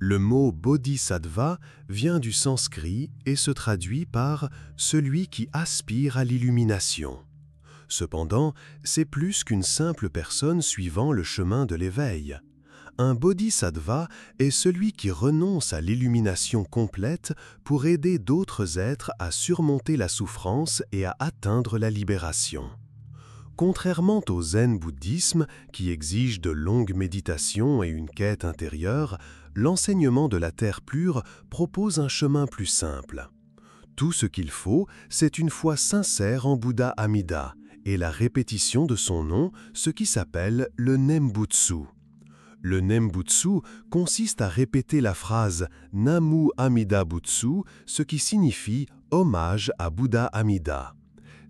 A: Le mot bodhisattva vient du sanskrit et se traduit par « celui qui aspire à l'illumination ». Cependant, c'est plus qu'une simple personne suivant le chemin de l'éveil. Un bodhisattva est celui qui renonce à l'illumination complète pour aider d'autres êtres à surmonter la souffrance et à atteindre la libération. Contrairement au zen bouddhisme, qui exige de longues méditations et une quête intérieure, l'enseignement de la terre pure propose un chemin plus simple. Tout ce qu'il faut, c'est une foi sincère en Bouddha Amida et la répétition de son nom, ce qui s'appelle le Nembutsu. Le Nembutsu consiste à répéter la phrase « Namu Amida Butsu », ce qui signifie « hommage à Bouddha Amida ».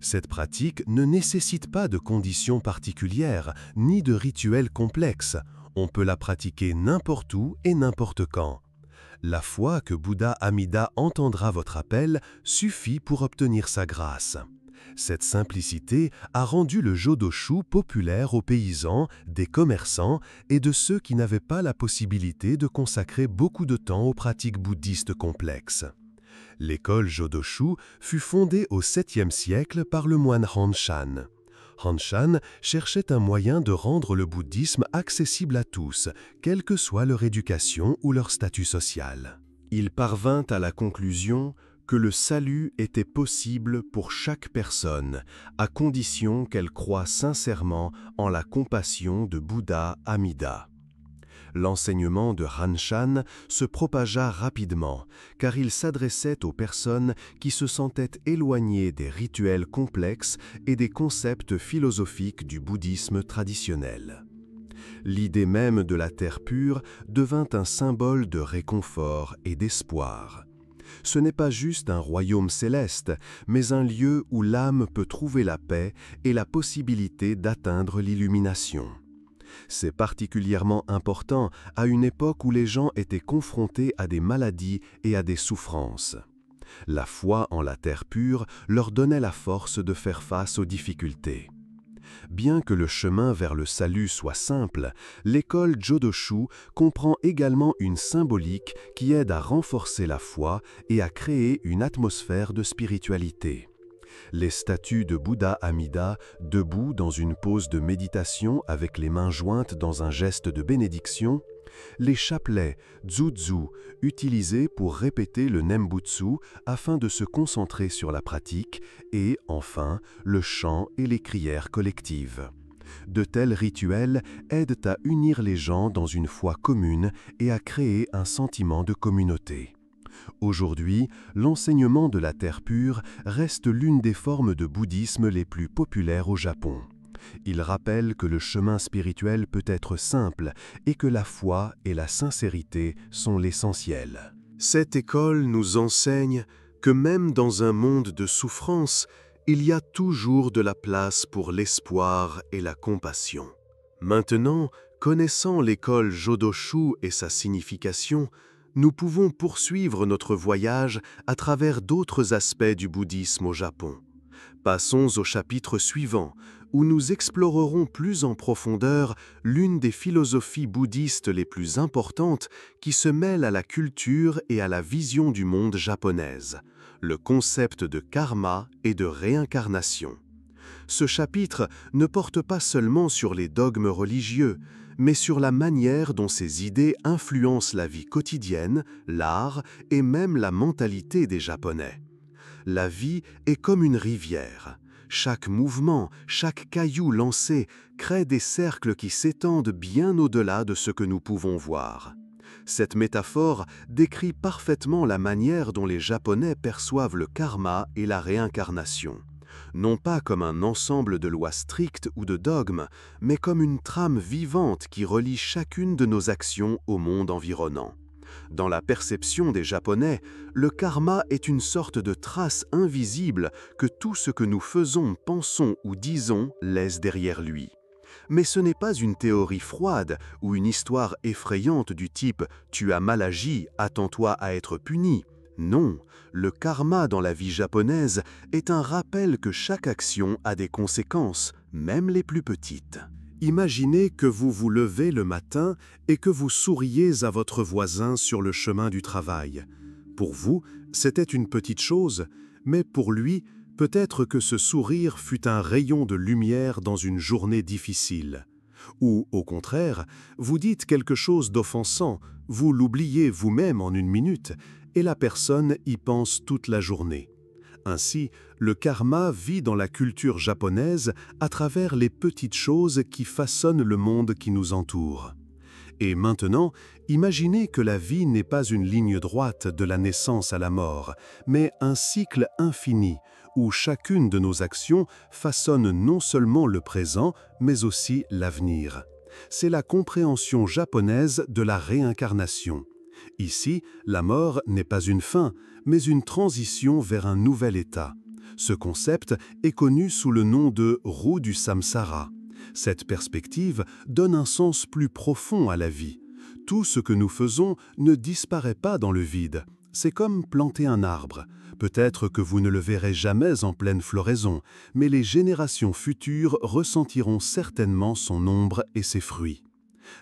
A: Cette pratique ne nécessite pas de conditions particulières, ni de rituels complexes. On peut la pratiquer n'importe où et n'importe quand. La foi que Bouddha Amida entendra votre appel suffit pour obtenir sa grâce. Cette simplicité a rendu le Jōdoshu populaire aux paysans, des commerçants et de ceux qui n'avaient pas la possibilité de consacrer beaucoup de temps aux pratiques bouddhistes complexes. L'école Jōdoshu fut fondée au 7e siècle par le moine Hanshan. Hanshan cherchait un moyen de rendre le bouddhisme accessible à tous, quelle que soit leur éducation ou leur statut social. Il parvint à la conclusion que le salut était possible pour chaque personne, à condition qu'elle croie sincèrement en la compassion de Bouddha Amida. L'enseignement de Hanshan se propagea rapidement, car il s'adressait aux personnes qui se sentaient éloignées des rituels complexes et des concepts philosophiques du bouddhisme traditionnel. L'idée même de la terre pure devint un symbole de réconfort et d'espoir. Ce n'est pas juste un royaume céleste, mais un lieu où l'âme peut trouver la paix et la possibilité d'atteindre l'illumination. C'est particulièrement important à une époque où les gens étaient confrontés à des maladies et à des souffrances. La foi en la terre pure leur donnait la force de faire face aux difficultés. Bien que le chemin vers le salut soit simple, l'école Jodoshu comprend également une symbolique qui aide à renforcer la foi et à créer une atmosphère de spiritualité. Les statues de Bouddha Amida, debout dans une pose de méditation avec les mains jointes dans un geste de bénédiction, les chapelets Zuzu, utilisés pour répéter le Nembutsu afin de se concentrer sur la pratique, et enfin le chant et les prières collectives. De tels rituels aident à unir les gens dans une foi commune et à créer un sentiment de communauté. Aujourd'hui, l'enseignement de la terre pure reste l'une des formes de bouddhisme les plus populaires au Japon. Il rappelle que le chemin spirituel peut être simple et que la foi et la sincérité sont l'essentiel. Cette école nous enseigne que même dans un monde de souffrance, il y a toujours de la place pour l'espoir et la compassion. Maintenant, connaissant l'école Jodoshu et sa signification, nous pouvons poursuivre notre voyage à travers d'autres aspects du bouddhisme au Japon. Passons au chapitre suivant, où nous explorerons plus en profondeur l'une des philosophies bouddhistes les plus importantes qui se mêlent à la culture et à la vision du monde japonaise, le concept de karma et de réincarnation. Ce chapitre ne porte pas seulement sur les dogmes religieux, mais sur la manière dont ces idées influencent la vie quotidienne, l'art et même la mentalité des Japonais. La vie est comme une rivière. Chaque mouvement, chaque caillou lancé crée des cercles qui s'étendent bien au-delà de ce que nous pouvons voir. Cette métaphore décrit parfaitement la manière dont les Japonais perçoivent le karma et la réincarnation. Non pas comme un ensemble de lois strictes ou de dogmes, mais comme une trame vivante qui relie chacune de nos actions au monde environnant. Dans la perception des Japonais, le karma est une sorte de trace invisible que tout ce que nous faisons, pensons ou disons laisse derrière lui. Mais ce n'est pas une théorie froide ou une histoire effrayante du type « tu as mal agi, attends-toi à être puni ». Non, le karma dans la vie japonaise est un rappel que chaque action a des conséquences, même les plus petites. Imaginez que vous vous levez le matin et que vous souriez à votre voisin sur le chemin du travail. Pour vous, c'était une petite chose, mais pour lui, peut-être que ce sourire fut un rayon de lumière dans une journée difficile. Ou, au contraire, vous dites quelque chose d'offensant, vous l'oubliez vous-même en une minute, et la personne y pense toute la journée. Ainsi, le karma vit dans la culture japonaise à travers les petites choses qui façonnent le monde qui nous entoure. Et maintenant, imaginez que la vie n'est pas une ligne droite de la naissance à la mort, mais un cycle infini, où chacune de nos actions façonne non seulement le présent, mais aussi l'avenir. C'est la compréhension japonaise de la réincarnation. Ici, la mort n'est pas une fin, mais une transition vers un nouvel état. Ce concept est connu sous le nom de roue du samsara. Cette perspective donne un sens plus profond à la vie. Tout ce que nous faisons ne disparaît pas dans le vide. C'est comme planter un arbre. Peut-être que vous ne le verrez jamais en pleine floraison, mais les générations futures ressentiront certainement son ombre et ses fruits.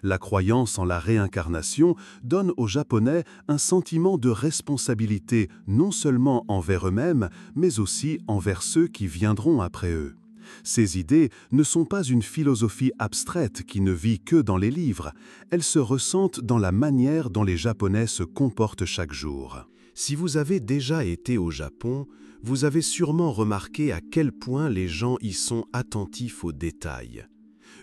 A: La croyance en la réincarnation donne aux Japonais un sentiment de responsabilité non seulement envers eux-mêmes, mais aussi envers ceux qui viendront après eux. Ces idées ne sont pas une philosophie abstraite qui ne vit que dans les livres, elles se ressentent dans la manière dont les Japonais se comportent chaque jour. Si vous avez déjà été au Japon, vous avez sûrement remarqué à quel point les gens y sont attentifs aux détails.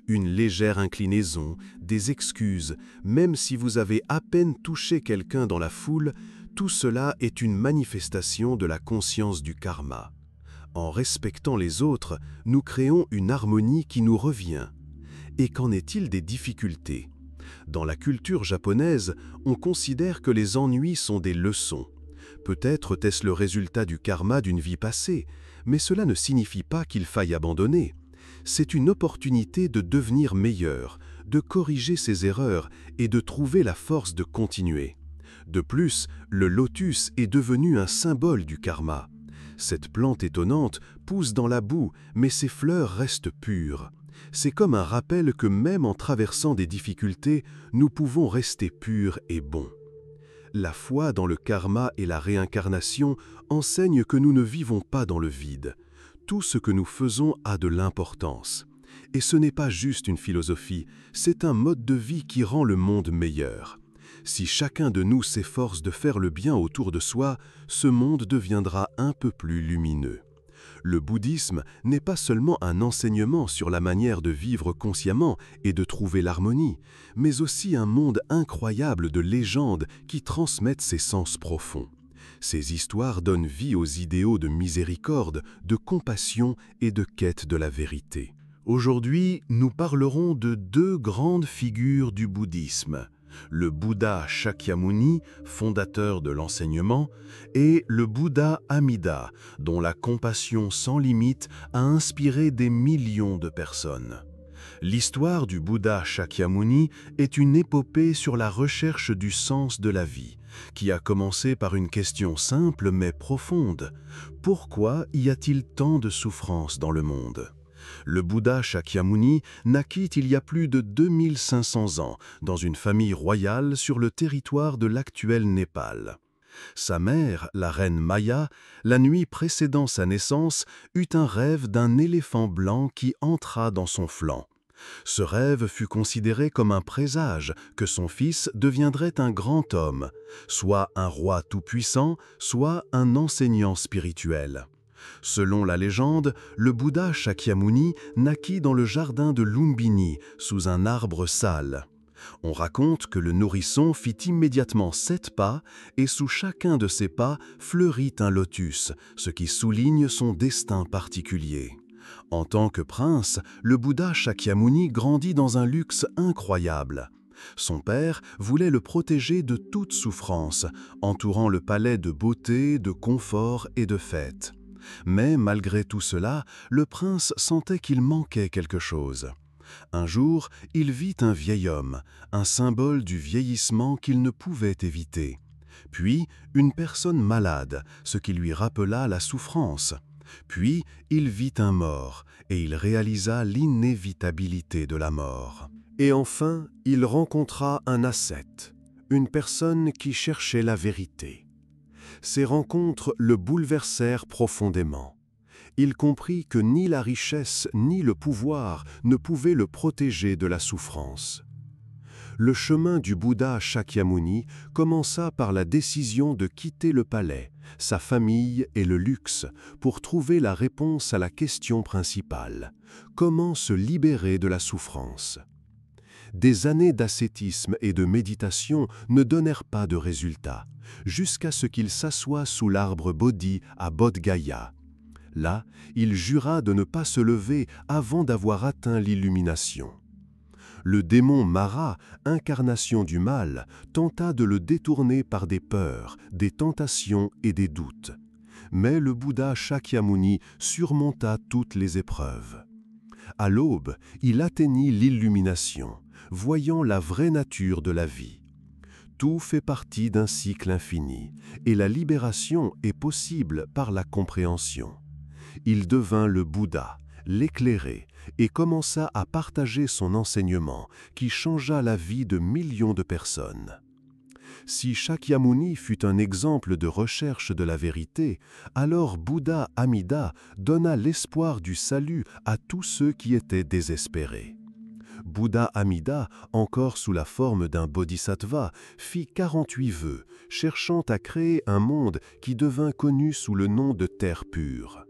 A: Une légère inclinaison, des excuses, même si vous avez à peine touché quelqu'un dans la foule, tout cela est une manifestation de la conscience du karma. En respectant les autres, nous créons une harmonie qui nous revient. Et qu'en est-il des difficultés? Dans la culture japonaise, on considère que les ennuis sont des leçons. Peut-être est-ce le résultat du karma d'une vie passée, mais cela ne signifie pas qu'il faille abandonner. C'est une opportunité de devenir meilleur, de corriger ses erreurs et de trouver la force de continuer. De plus, le lotus est devenu un symbole du karma. Cette plante étonnante pousse dans la boue, mais ses fleurs restent pures. C'est comme un rappel que même en traversant des difficultés, nous pouvons rester purs et bons. La foi dans le karma et la réincarnation enseigne que nous ne vivons pas dans le vide. Tout ce que nous faisons a de l'importance. Et ce n'est pas juste une philosophie, c'est un mode de vie qui rend le monde meilleur. Si chacun de nous s'efforce de faire le bien autour de soi, ce monde deviendra un peu plus lumineux. Le bouddhisme n'est pas seulement un enseignement sur la manière de vivre consciemment et de trouver l'harmonie, mais aussi un monde incroyable de légendes qui transmettent ses sens profonds. Ces histoires donnent vie aux idéaux de miséricorde, de compassion et de quête de la vérité. Aujourd'hui, nous parlerons de deux grandes figures du bouddhisme. Le Bouddha Shakyamuni, fondateur de l'enseignement, et le Bouddha Amida, dont la compassion sans limite a inspiré des millions de personnes. L'histoire du Bouddha Shakyamuni est une épopée sur la recherche du sens de la vie, qui a commencé par une question simple mais profonde. Pourquoi y a-t-il tant de souffrances dans le monde ? Le Bouddha Shakyamuni naquit il y a plus de 2500 ans dans une famille royale sur le territoire de l'actuel Népal. Sa mère, la reine Maya, la nuit précédant sa naissance, eut un rêve d'un éléphant blanc qui entra dans son flanc. Ce rêve fut considéré comme un présage que son fils deviendrait un grand homme, soit un roi tout-puissant, soit un enseignant spirituel. Selon la légende, le Bouddha Shakyamuni naquit dans le jardin de Lumbini, sous un arbre sale. On raconte que le nourrisson fit immédiatement 7 pas, et sous chacun de ces pas fleurit un lotus, ce qui souligne son destin particulier. En tant que prince, le Bouddha Shakyamuni grandit dans un luxe incroyable. Son père voulait le protéger de toute souffrance, entourant le palais de beauté, de confort et de fêtes. Mais malgré tout cela, le prince sentait qu'il manquait quelque chose. Un jour, il vit un vieil homme, un symbole du vieillissement qu'il ne pouvait éviter. Puis, une personne malade, ce qui lui rappela la souffrance. Puis, il vit un mort, et il réalisa l'inévitabilité de la mort. Et enfin, il rencontra un ascète, une personne qui cherchait la vérité. Ces rencontres le bouleversèrent profondément. Il comprit que ni la richesse ni le pouvoir ne pouvaient le protéger de la souffrance. Le chemin du Bouddha Shakyamuni commença par la décision de quitter le palais, sa famille et le luxe pour trouver la réponse à la question principale: comment se libérer de la souffrance ? Des années d'ascétisme et de méditation ne donnèrent pas de résultats, jusqu'à ce qu'il s'assoie sous l'arbre Bodhi à Bodh Gaya. Là, il jura de ne pas se lever avant d'avoir atteint l'illumination. Le démon Mara, incarnation du mal, tenta de le détourner par des peurs, des tentations et des doutes. Mais le Bouddha Shakyamuni surmonta toutes les épreuves. À l'aube, il atteignit l'illumination, voyant la vraie nature de la vie. Tout fait partie d'un cycle infini, et la libération est possible par la compréhension. Il devint le Bouddha, l'éclairé, et commença à partager son enseignement qui changea la vie de millions de personnes. Si Shakyamuni fut un exemple de recherche de la vérité, alors Bouddha Amida donna l'espoir du salut à tous ceux qui étaient désespérés. Bouddha Amida, encore sous la forme d'un bodhisattva, fit 48 vœux, cherchant à créer un monde qui devint connu sous le nom de Terre pure.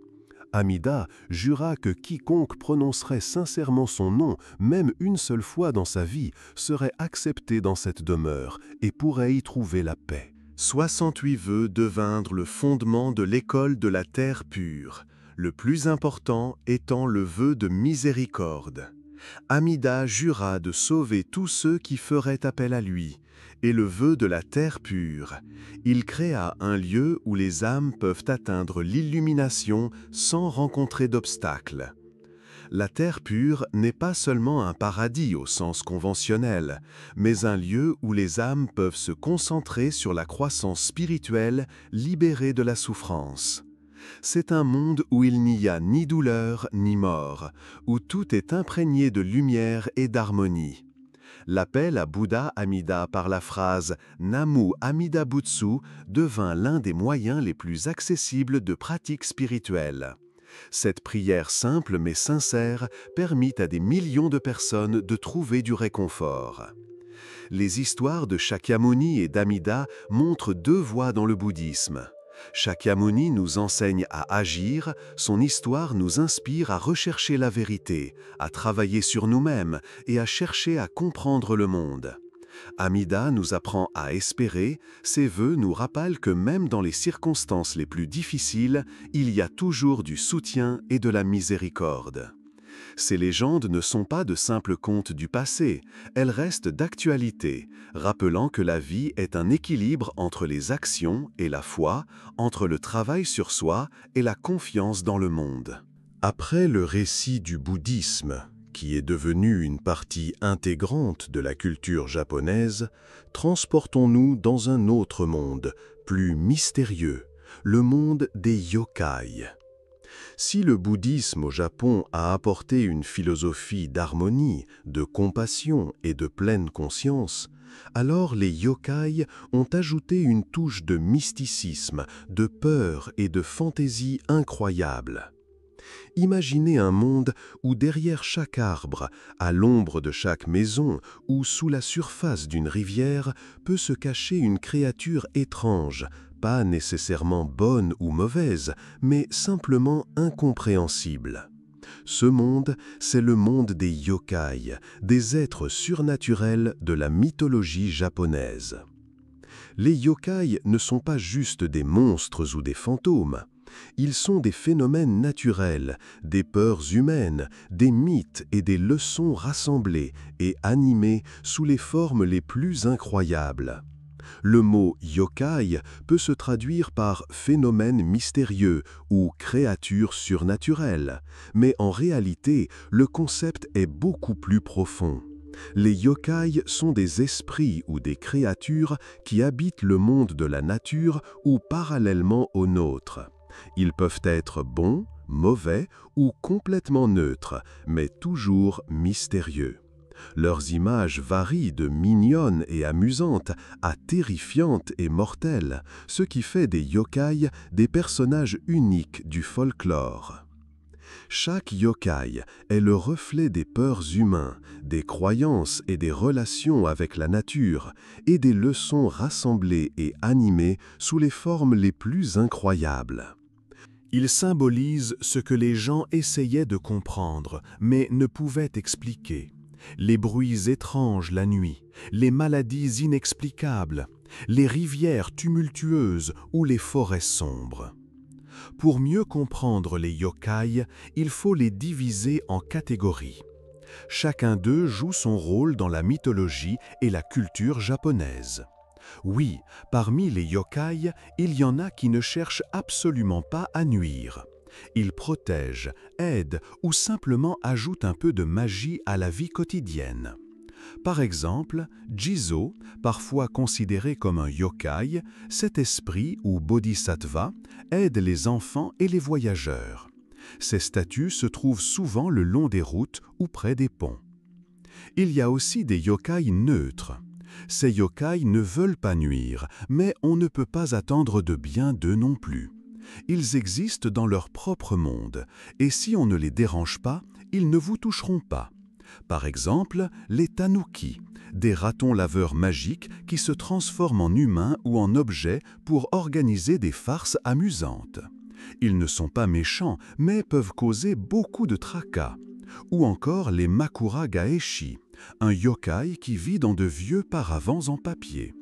A: Amida jura que quiconque prononcerait sincèrement son nom, même une seule fois dans sa vie, serait accepté dans cette demeure et pourrait y trouver la paix. 68 vœux devinrent le fondement de l'école de la Terre pure, le plus important étant le vœu de miséricorde. Amida jura de sauver tous ceux qui feraient appel à lui, et le vœu de la Terre pure. Il créa un lieu où les âmes peuvent atteindre l'illumination sans rencontrer d'obstacles. La Terre pure n'est pas seulement un paradis au sens conventionnel, mais un lieu où les âmes peuvent se concentrer sur la croissance spirituelle, libérées de la souffrance. C'est un monde où il n'y a ni douleur ni mort, où tout est imprégné de lumière et d'harmonie. L'appel à Bouddha Amida par la phrase Namu Amida Butsu devint l'un des moyens les plus accessibles de pratique spirituelle. Cette prière simple mais sincère permit à des millions de personnes de trouver du réconfort. Les histoires de Shakyamuni et d'Amida montrent deux voies dans le bouddhisme. Shakyamuni nous enseigne à agir, son histoire nous inspire à rechercher la vérité, à travailler sur nous-mêmes et à chercher à comprendre le monde. Amida nous apprend à espérer, ses vœux nous rappellent que même dans les circonstances les plus difficiles, il y a toujours du soutien et de la miséricorde. Ces légendes ne sont pas de simples contes du passé, elles restent d'actualité, rappelant que la vie est un équilibre entre les actions et la foi, entre le travail sur soi et la confiance dans le monde. Après le récit du bouddhisme, qui est devenu une partie intégrante de la culture japonaise, transportons-nous dans un autre monde, plus mystérieux, le monde des yokai. Si le bouddhisme au Japon a apporté une philosophie d'harmonie, de compassion et de pleine conscience, alors les yokai ont ajouté une touche de mysticisme, de peur et de fantaisie incroyable. Imaginez un monde où derrière chaque arbre, à l'ombre de chaque maison ou sous la surface d'une rivière peut se cacher une créature étrange, pas nécessairement bonne ou mauvaise, mais simplement incompréhensible. Ce monde, c'est le monde des yokai, des êtres surnaturels de la mythologie japonaise. Les yokai ne sont pas juste des monstres ou des fantômes. Ils sont des phénomènes naturels, des peurs humaines, des mythes et des leçons rassemblés et animés sous les formes les plus incroyables. Le mot yokai peut se traduire par phénomène mystérieux ou créature surnaturelle, mais en réalité, le concept est beaucoup plus profond. Les yokai sont des esprits ou des créatures qui habitent le monde de la nature ou parallèlement au nôtre. Ils peuvent être bons, mauvais ou complètement neutres, mais toujours mystérieux. Leurs images varient de mignonnes et amusantes à terrifiantes et mortelles, ce qui fait des yokai des personnages uniques du folklore. Chaque yokai est le reflet des peurs humains, des croyances et des relations avec la nature, et des leçons rassemblées et animées sous les formes les plus incroyables. Il symbolise ce que les gens essayaient de comprendre, mais ne pouvaient expliquer. Les bruits étranges la nuit, les maladies inexplicables, les rivières tumultueuses ou les forêts sombres. Pour mieux comprendre les yokai, il faut les diviser en catégories. Chacun d'eux joue son rôle dans la mythologie et la culture japonaise. Oui, parmi les yokai, il y en a qui ne cherchent absolument pas à nuire. Ils protègent, aident ou simplement ajoutent un peu de magie à la vie quotidienne. Par exemple, Jizo, parfois considéré comme un yokai, cet esprit ou bodhisattva, aide les enfants et les voyageurs. Ces statues se trouvent souvent le long des routes ou près des ponts. Il y a aussi des yokai neutres. Ces yokai ne veulent pas nuire, mais on ne peut pas attendre de bien d'eux non plus. Ils existent dans leur propre monde, et si on ne les dérange pas, ils ne vous toucheront pas. Par exemple, les tanuki, des ratons laveurs magiques qui se transforment en humains ou en objets pour organiser des farces amusantes. Ils ne sont pas méchants, mais peuvent causer beaucoup de tracas. Ou encore les Makura Gaeshi, un yokai qui vit dans de vieux paravents en papier.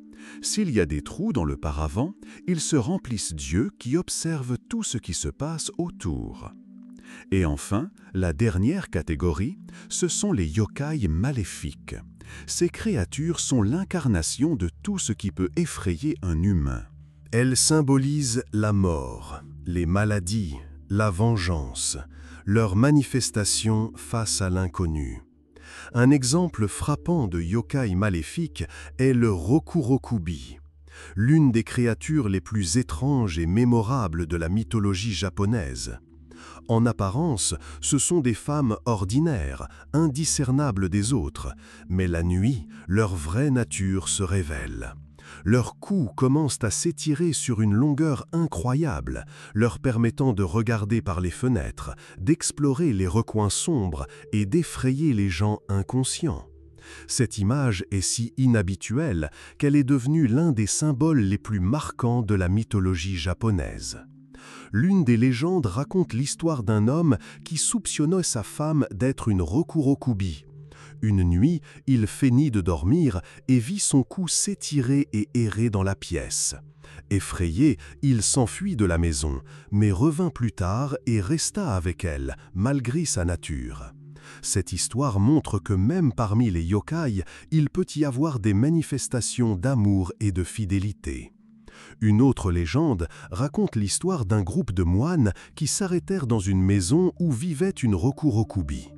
A: S'il y a des trous dans le paravent, ils se remplissent d'yeux qui observent tout ce qui se passe autour. Et enfin, la dernière catégorie, ce sont les yokai maléfiques. Ces créatures sont l'incarnation de tout ce qui peut effrayer un humain. Elles symbolisent la mort, les maladies, la vengeance, leur manifestation face à l'inconnu. Un exemple frappant de yokai maléfique est le Rokurokubi. l'une des créatures les plus étranges et mémorables de la mythologie japonaise. En apparence, ce sont des femmes ordinaires, indiscernables des autres, mais la nuit, leur vraie nature se révèle. Leurs cous commencent à s'étirer sur une longueur incroyable, leur permettant de regarder par les fenêtres, d'explorer les recoins sombres et d'effrayer les gens inconscients. Cette image est si inhabituelle qu'elle est devenue l'un des symboles les plus marquants de la mythologie japonaise. L'une des légendes raconte l'histoire d'un homme qui soupçonnait sa femme d'être une Rokurokubi. Une nuit, il feignit de dormir et vit son cou s'étirer et errer dans la pièce. Effrayé, il s'enfuit de la maison, mais revint plus tard et resta avec elle, malgré sa nature. Cette histoire montre que même parmi les yokai, il peut y avoir des manifestations d'amour et de fidélité. Une autre légende raconte l'histoire d'un groupe de moines qui s'arrêtèrent dans une maison où vivait une Rokurokubi.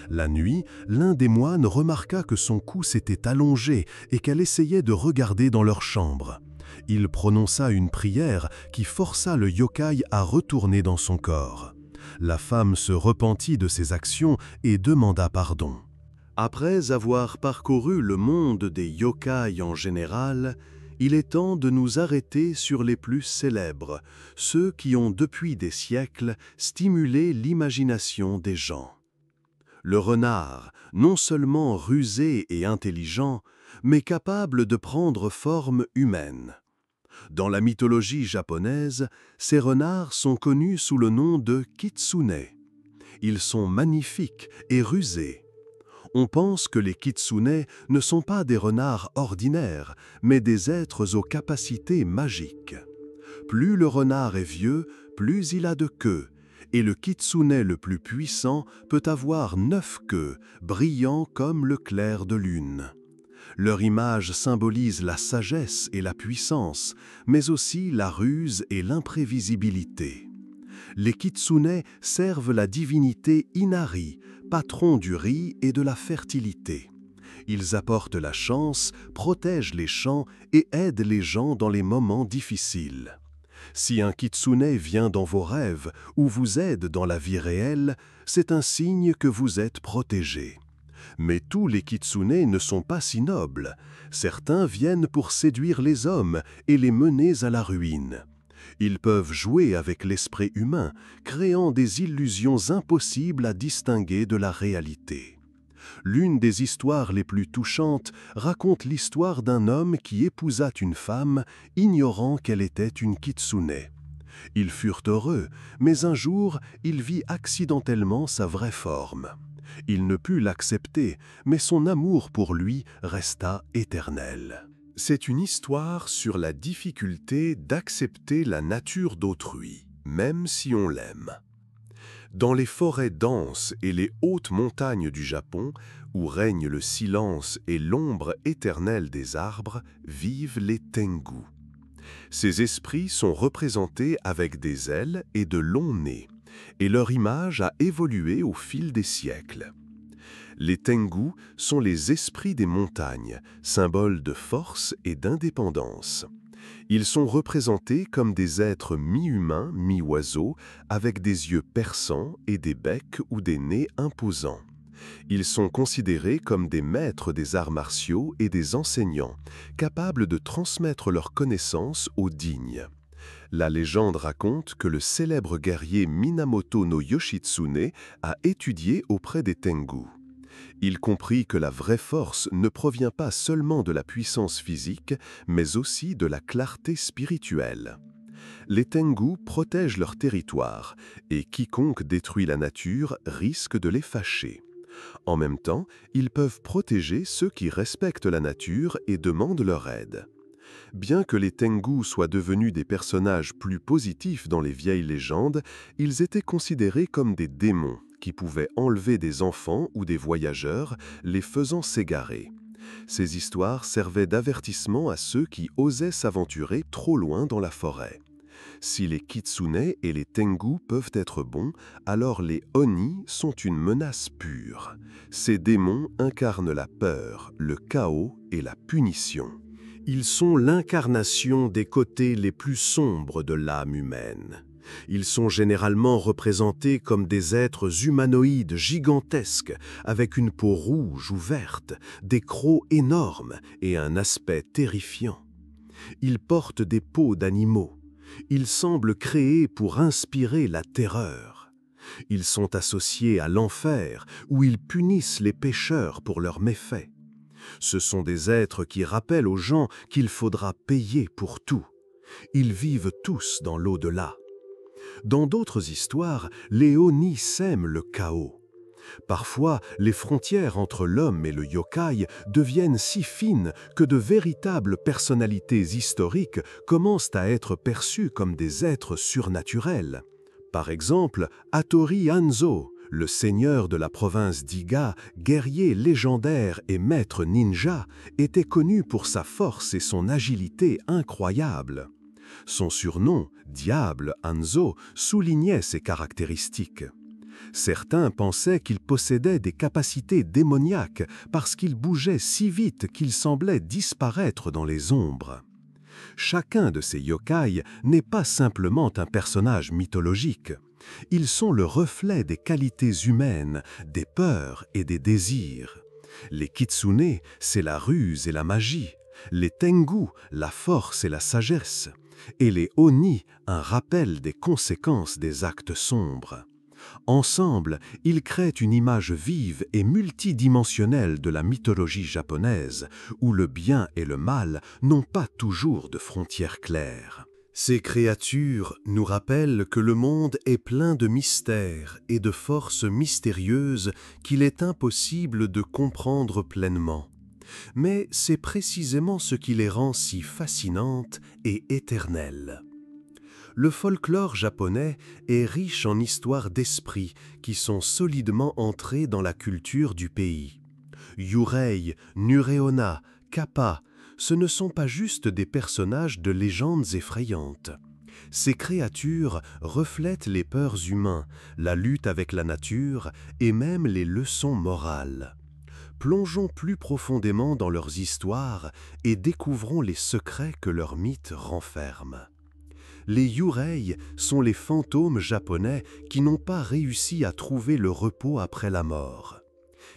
A: La nuit, l'un des moines remarqua que son cou s'était allongé et qu'elle essayait de regarder dans leur chambre. Il prononça une prière qui força le yokai à retourner dans son corps. La femme se repentit de ses actions et demanda pardon. Après avoir parcouru le monde des yokai en général, il est temps de nous arrêter sur les plus célèbres, ceux qui ont depuis des siècles stimulé l'imagination des gens. Le renard, non seulement rusé et intelligent, mais capable de prendre forme humaine. Dans la mythologie japonaise, ces renards sont connus sous le nom de kitsune. Ils sont magnifiques et rusés. On pense que les kitsune ne sont pas des renards ordinaires, mais des êtres aux capacités magiques. Plus le renard est vieux, plus il a de queues, et le kitsune le plus puissant peut avoir 9 queues, brillant comme le clair de lune. Leur image symbolise la sagesse et la puissance, mais aussi la ruse et l'imprévisibilité. Les kitsune servent la divinité Inari, patron du riz et de la fertilité. Ils apportent la chance, protègent les champs et aident les gens dans les moments difficiles. Si un kitsune vient dans vos rêves ou vous aide dans la vie réelle, c'est un signe que vous êtes protégé. Mais tous les kitsune ne sont pas si nobles. Certains viennent pour séduire les hommes et les mener à la ruine. Ils peuvent jouer avec l'esprit humain, créant des illusions impossibles à distinguer de la réalité. L'une des histoires les plus touchantes raconte l'histoire d'un homme qui épousa une femme, ignorant qu'elle était une kitsune. Ils furent heureux, mais un jour, il vit accidentellement sa vraie forme. Il ne put l'accepter, mais son amour pour lui resta éternel. C'est une histoire sur la difficulté d'accepter la nature d'autrui, même si on l'aime. Dans les forêts denses et les hautes montagnes du Japon, où règne le silence et l'ombre éternelle des arbres, vivent les tengu. Ces esprits sont représentés avec des ailes et de longs nez, et leur image a évolué au fil des siècles. Les tengu sont les esprits des montagnes, symboles de force et d'indépendance. Ils sont représentés comme des êtres mi-humains, mi-oiseaux, avec des yeux perçants et des becs ou des nez imposants. Ils sont considérés comme des maîtres des arts martiaux et des enseignants, capables de transmettre leurs connaissances aux dignes. La légende raconte que le célèbre guerrier Minamoto no Yoshitsune a étudié auprès des tengu. Il comprit que la vraie force ne provient pas seulement de la puissance physique, mais aussi de la clarté spirituelle. Les tengu protègent leur territoire, et quiconque détruit la nature risque de les fâcher. En même temps, ils peuvent protéger ceux qui respectent la nature et demandent leur aide. Bien que les tengu soient devenus des personnages plus positifs dans les vieilles légendes, ils étaient considérés comme des démons qui pouvaient enlever des enfants ou des voyageurs, les faisant s'égarer. Ces histoires servaient d'avertissement à ceux qui osaient s'aventurer trop loin dans la forêt. Si les kitsune et les tengu peuvent être bons, alors les oni sont une menace pure. Ces démons incarnent la peur, le chaos et la punition. Ils sont l'incarnation des côtés les plus sombres de l'âme humaine. Ils sont généralement représentés comme des êtres humanoïdes gigantesques, avec une peau rouge ou verte, des crocs énormes et un aspect terrifiant. Ils portent des peaux d'animaux. Ils semblent créés pour inspirer la terreur. Ils sont associés à l'enfer, où ils punissent les pécheurs pour leurs méfaits. Ce sont des êtres qui rappellent aux gens qu'il faudra payer pour tout. Ils vivent tous dans l'au-delà. Dans d'autres histoires, les Oni sèment le chaos. Parfois, les frontières entre l'homme et le yokai deviennent si fines que de véritables personnalités historiques commencent à être perçues comme des êtres surnaturels. Par exemple, Hattori Hanzo, le seigneur de la province d'Iga, guerrier légendaire et maître ninja, était connu pour sa force et son agilité incroyables. Son surnom, Diable Hanzo, soulignait ces caractéristiques. Certains pensaient qu'il possédait des capacités démoniaques parce qu'il bougeait si vite qu'il semblait disparaître dans les ombres. Chacun de ces yokai n'est pas simplement un personnage mythologique. Ils sont le reflet des qualités humaines, des peurs et des désirs. Les kitsune, c'est la ruse et la magie. Les tengu, la force et la sagesse. Et les oni, un rappel des conséquences des actes sombres. Ensemble, ils créent une image vive et multidimensionnelle de la mythologie japonaise, où le bien et le mal n'ont pas toujours de frontières claires. Ces créatures nous rappellent que le monde est plein de mystères et de forces mystérieuses qu'il est impossible de comprendre pleinement. Mais c'est précisément ce qui les rend si fascinantes et éternelles. Le folklore japonais est riche en histoires d'esprit qui sont solidement ancrées dans la culture du pays. Yurei, Nureona, Kappa, ce ne sont pas juste des personnages de légendes effrayantes. Ces créatures reflètent les peurs humains, la lutte avec la nature et même les leçons morales. Plongeons plus profondément dans leurs histoires et découvrons les secrets que leurs mythes renferment. Les yurei sont les fantômes japonais qui n'ont pas réussi à trouver le repos après la mort.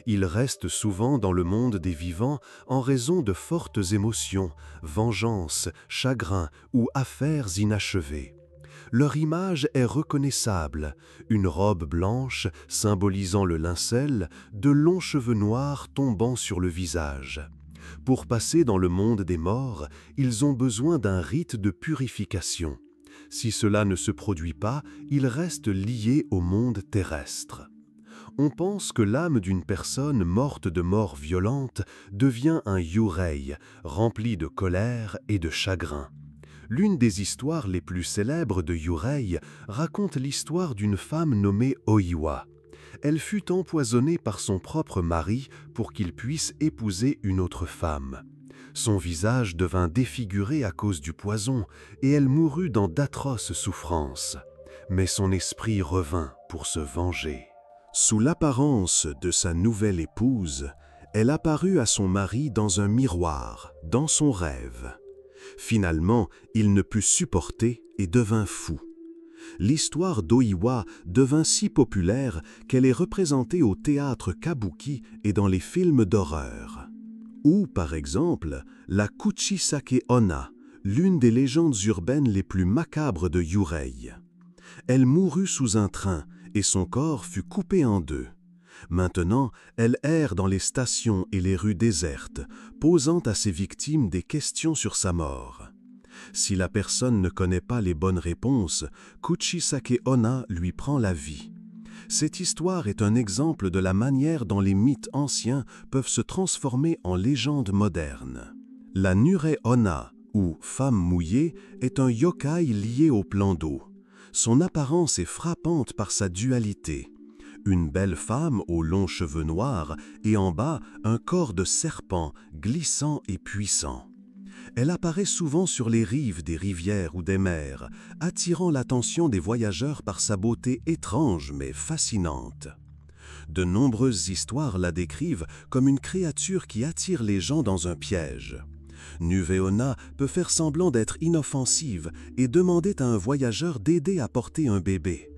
A: Ils restent souvent dans le monde des vivants en raison de fortes émotions, vengeance, chagrin ou affaires inachevées. Leur image est reconnaissable, une robe blanche symbolisant le linceul, de longs cheveux noirs tombant sur le visage. Pour passer dans le monde des morts, ils ont besoin d'un rite de purification. Si cela ne se produit pas, ils restent liés au monde terrestre. On pense que l'âme d'une personne morte de mort violente devient un yurei, rempli de colère et de chagrin. L'une des histoires les plus célèbres de yurei raconte l'histoire d'une femme nommée Oiwa. Elle fut empoisonnée par son propre mari pour qu'il puisse épouser une autre femme. Son visage devint défiguré à cause du poison et elle mourut dans d'atroces souffrances. Mais son esprit revint pour se venger. Sous l'apparence de sa nouvelle épouse, elle apparut à son mari dans un miroir, dans son rêve. Finalement, il ne put supporter et devint fou. L'histoire d'Oiwa devint si populaire qu'elle est représentée au théâtre kabuki et dans les films d'horreur. Ou, par exemple, la Kuchisake Onna, l'une des légendes urbaines les plus macabres de Yurei. Elle mourut sous un train et son corps fut coupé en deux. Maintenant, elle erre dans les stations et les rues désertes, posant à ses victimes des questions sur sa mort. Si la personne ne connaît pas les bonnes réponses, Kuchisake Onna lui prend la vie. Cette histoire est un exemple de la manière dont les mythes anciens peuvent se transformer en légendes modernes. La Nure Onna, ou femme mouillée, est un yokai lié au plan d'eau. Son apparence est frappante par sa dualité. Une belle femme aux longs cheveux noirs et en bas un corps de serpent glissant et puissant. Elle apparaît souvent sur les rives des rivières ou des mers, attirant l'attention des voyageurs par sa beauté étrange mais fascinante. De nombreuses histoires la décrivent comme une créature qui attire les gens dans un piège. Nuveona peut faire semblant d'être inoffensive et demandait à un voyageur d'aider à porter un bébé.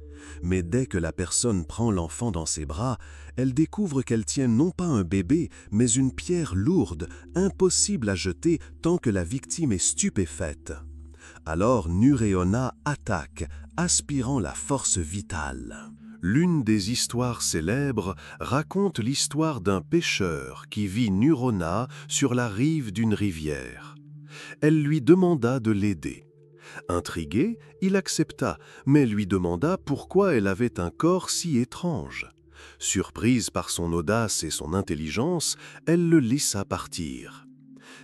A: Mais dès que la personne prend l'enfant dans ses bras, elle découvre qu'elle tient non pas un bébé, mais une pierre lourde, impossible à jeter tant que la victime est stupéfaite. Alors Nureona attaque, aspirant la force vitale. L'une des histoires célèbres raconte l'histoire d'un pêcheur qui vit Nurona sur la rive d'une rivière. Elle lui demanda de l'aider. Intrigué, il accepta, mais lui demanda pourquoi elle avait un corps si étrange. Surprise par son audace et son intelligence, elle le laissa partir.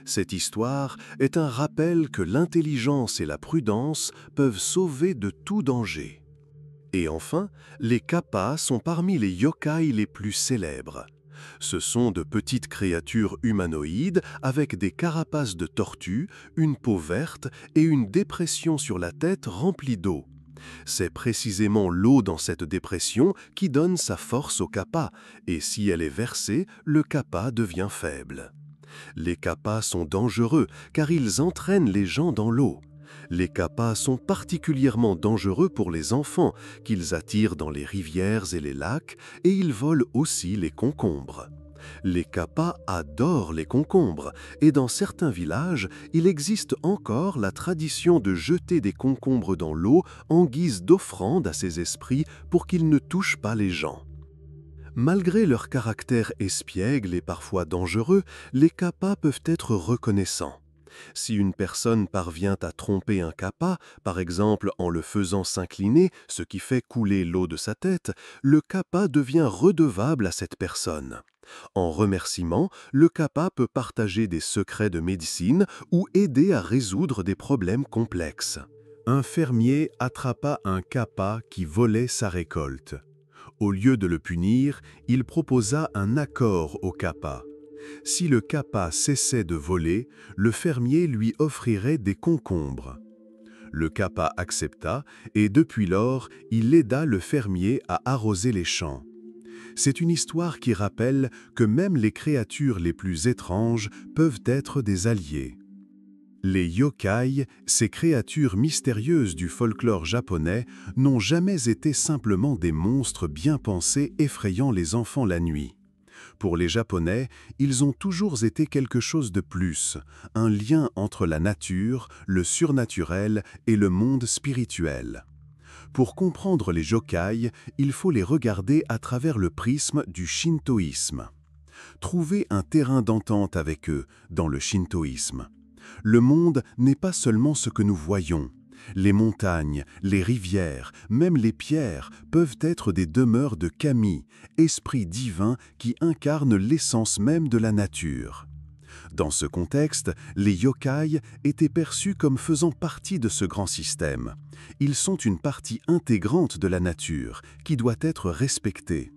A: Cette histoire est un rappel que l'intelligence et la prudence peuvent sauver de tout danger. Et enfin, les kappas sont parmi les yokai les plus célèbres. Ce sont de petites créatures humanoïdes avec des carapaces de tortue, une peau verte et une dépression sur la tête remplie d'eau. C'est précisément l'eau dans cette dépression qui donne sa force au kappa, et si elle est versée, le kappa devient faible. Les kappas sont dangereux car ils entraînent les gens dans l'eau. Les kappas sont particulièrement dangereux pour les enfants, qu'ils attirent dans les rivières et les lacs, et ils volent aussi les concombres. Les kappas adorent les concombres, et dans certains villages, il existe encore la tradition de jeter des concombres dans l'eau en guise d'offrande à ces esprits pour qu'ils ne touchent pas les gens. Malgré leur caractère espiègle et parfois dangereux, les kappas peuvent être reconnaissants. Si une personne parvient à tromper un kappa, par exemple en le faisant s'incliner, ce qui fait couler l'eau de sa tête, le kappa devient redevable à cette personne. En remerciement, le kappa peut partager des secrets de médecine ou aider à résoudre des problèmes complexes. Un fermier attrapa un kappa qui volait sa récolte. Au lieu de le punir, il proposa un accord au kappa. Si le kappa cessait de voler, le fermier lui offrirait des concombres. Le kappa accepta et depuis lors, il aida le fermier à arroser les champs. C'est une histoire qui rappelle que même les créatures les plus étranges peuvent être des alliés. Les yokai, ces créatures mystérieuses du folklore japonais, n'ont jamais été simplement des monstres bien pensés effrayant les enfants la nuit. Pour les Japonais, ils ont toujours été quelque chose de plus, un lien entre la nature, le surnaturel et le monde spirituel. Pour comprendre les yokai, il faut les regarder à travers le prisme du shintoïsme. Trouver un terrain d'entente avec eux dans le shintoïsme. Le monde n'est pas seulement ce que nous voyons. Les montagnes, les rivières, même les pierres peuvent être des demeures de kami, esprits divins qui incarnent l'essence même de la nature. Dans ce contexte, les yokai étaient perçus comme faisant partie de ce grand système. Ils sont une partie intégrante de la nature, qui doit être respectée.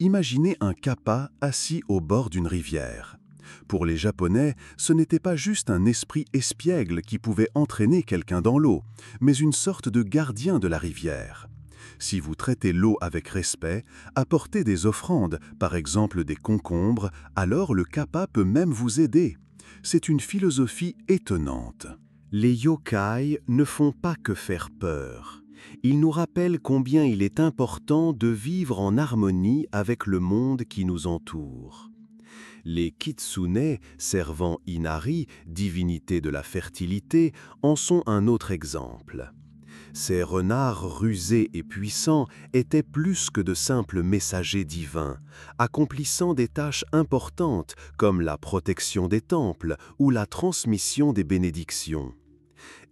A: Imaginez un kappa assis au bord d'une rivière. Pour les Japonais, ce n'était pas juste un esprit espiègle qui pouvait entraîner quelqu'un dans l'eau, mais une sorte de gardien de la rivière. Si vous traitez l'eau avec respect, apportez des offrandes, par exemple des concombres, alors le kappa peut même vous aider. C'est une philosophie étonnante. Les yokai ne font pas que faire peur. Ils nous rappellent combien il est important de vivre en harmonie avec le monde qui nous entoure. Les kitsune, servant Inari, divinité de la fertilité, en sont un autre exemple. Ces renards rusés et puissants étaient plus que de simples messagers divins, accomplissant des tâches importantes comme la protection des temples ou la transmission des bénédictions.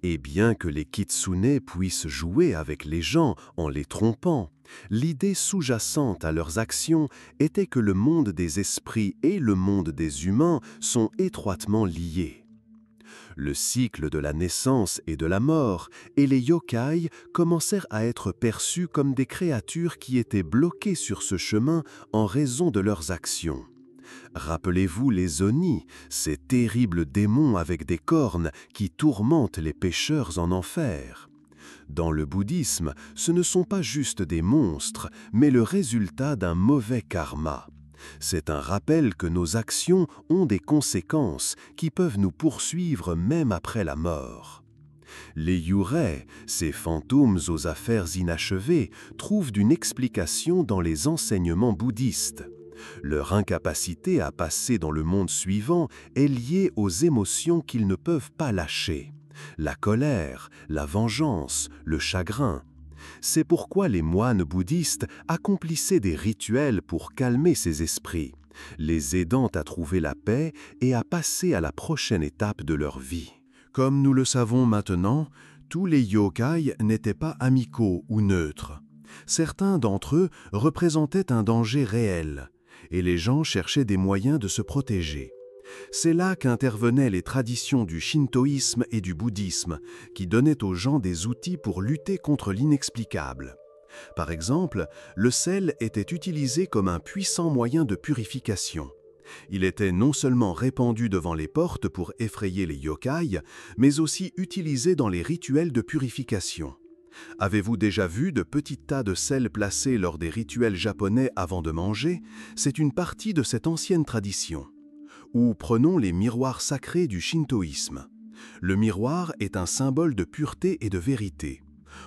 A: Et bien que les kitsune puissent jouer avec les gens en les trompant, l'idée sous-jacente à leurs actions était que le monde des esprits et le monde des humains sont étroitement liés. Le cycle de la naissance et de la mort et les yokai commencèrent à être perçus comme des créatures qui étaient bloquées sur ce chemin en raison de leurs actions. Rappelez-vous les Oni, ces terribles démons avec des cornes qui tourmentent les pécheurs en enfer. Dans le bouddhisme, ce ne sont pas juste des monstres, mais le résultat d'un mauvais karma. C'est un rappel que nos actions ont des conséquences qui peuvent nous poursuivre même après la mort. Les yurei, ces fantômes aux affaires inachevées, trouvent une explication dans les enseignements bouddhistes. Leur incapacité à passer dans le monde suivant est liée aux émotions qu'ils ne peuvent pas lâcher. La colère, la vengeance, le chagrin. C'est pourquoi les moines bouddhistes accomplissaient des rituels pour calmer ces esprits, les aidant à trouver la paix et à passer à la prochaine étape de leur vie. Comme nous le savons maintenant, tous les yokai n'étaient pas amicaux ou neutres. Certains d'entre eux représentaient un danger réel, et les gens cherchaient des moyens de se protéger. C'est là qu'intervenaient les traditions du shintoïsme et du bouddhisme, qui donnaient aux gens des outils pour lutter contre l'inexplicable. Par exemple, le sel était utilisé comme un puissant moyen de purification. Il était non seulement répandu devant les portes pour effrayer les yokai, mais aussi utilisé dans les rituels de purification. Avez-vous déjà vu de petits tas de sel placés lors des rituels japonais avant de manger? C'est une partie de cette ancienne tradition. Ou prenons les miroirs sacrés du shintoïsme. Le miroir est un symbole de pureté et de vérité.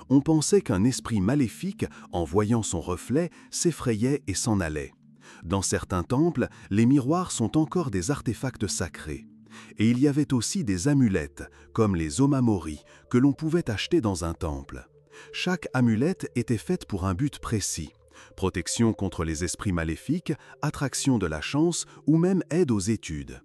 A: On pensait qu'un esprit maléfique, en voyant son reflet, s'effrayait et s'en allait. Dans certains temples, les miroirs sont encore des artefacts sacrés. Et il y avait aussi des amulettes, comme les omamori, que l'on pouvait acheter dans un temple. Chaque amulette était faite pour un but précis. Protection contre les esprits maléfiques, attraction de la chance ou même aide aux études.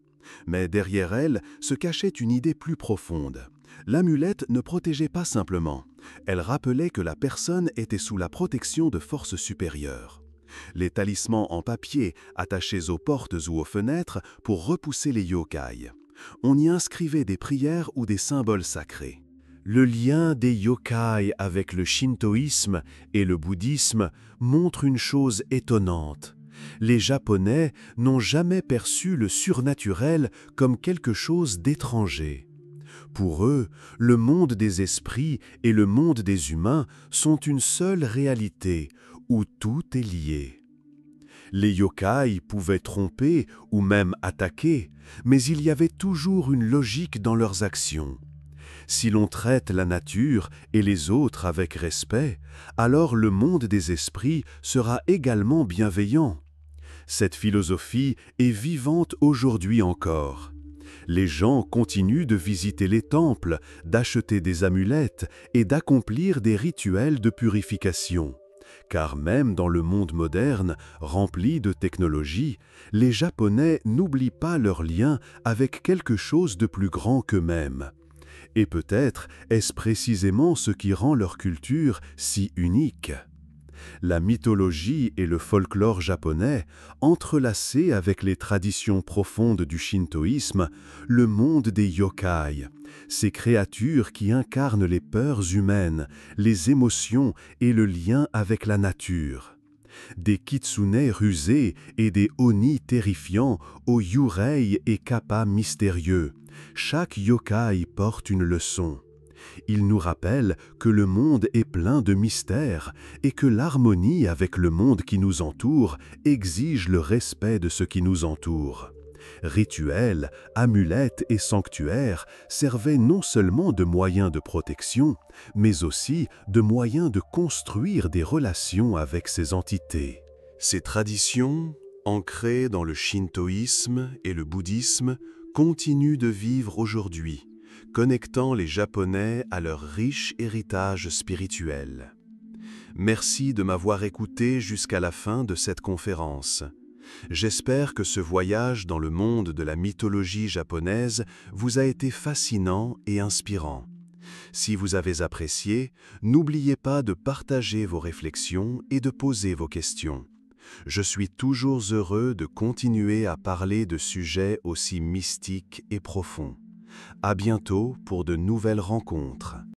A: Mais derrière elle se cachait une idée plus profonde. L'amulette ne protégeait pas simplement. Elle rappelait que la personne était sous la protection de forces supérieures. Les talismans en papier attachés aux portes ou aux fenêtres pour repousser les yokai. On y inscrivait des prières ou des symboles sacrés. Le lien des yokai avec le shintoïsme et le bouddhisme montre une chose étonnante. Les Japonais n'ont jamais perçu le surnaturel comme quelque chose d'étranger. Pour eux, le monde des esprits et le monde des humains sont une seule réalité, où tout est lié. Les yokai pouvaient tromper ou même attaquer, mais il y avait toujours une logique dans leurs actions. Si l'on traite la nature et les autres avec respect, alors le monde des esprits sera également bienveillant. Cette philosophie est vivante aujourd'hui encore. Les gens continuent de visiter les temples, d'acheter des amulettes et d'accomplir des rituels de purification. Car même dans le monde moderne, rempli de technologie, les Japonais n'oublient pas leur lien avec quelque chose de plus grand qu'eux-mêmes. Et peut-être est-ce précisément ce qui rend leur culture si unique. La mythologie et le folklore japonais, entrelacés avec les traditions profondes du shintoïsme, le monde des yokai, ces créatures qui incarnent les peurs humaines, les émotions et le lien avec la nature. Des kitsune rusés et des oni terrifiants aux yurei et kappa mystérieux. Chaque yokai porte une leçon. Il nous rappelle que le monde est plein de mystères et que l'harmonie avec le monde qui nous entoure exige le respect de ce qui nous entoure. Rituels, amulettes et sanctuaires servaient non seulement de moyens de protection, mais aussi de moyens de construire des relations avec ces entités. Ces traditions, ancrées dans le shintoïsme et le bouddhisme, continuent de vivre aujourd'hui, connectant les Japonais à leur riche héritage spirituel. Merci de m'avoir écouté jusqu'à la fin de cette conférence. J'espère que ce voyage dans le monde de la mythologie japonaise vous a été fascinant et inspirant. Si vous avez apprécié, n'oubliez pas de partager vos réflexions et de poser vos questions. Je suis toujours heureux de continuer à parler de sujets aussi mystiques et profonds. À bientôt pour de nouvelles rencontres.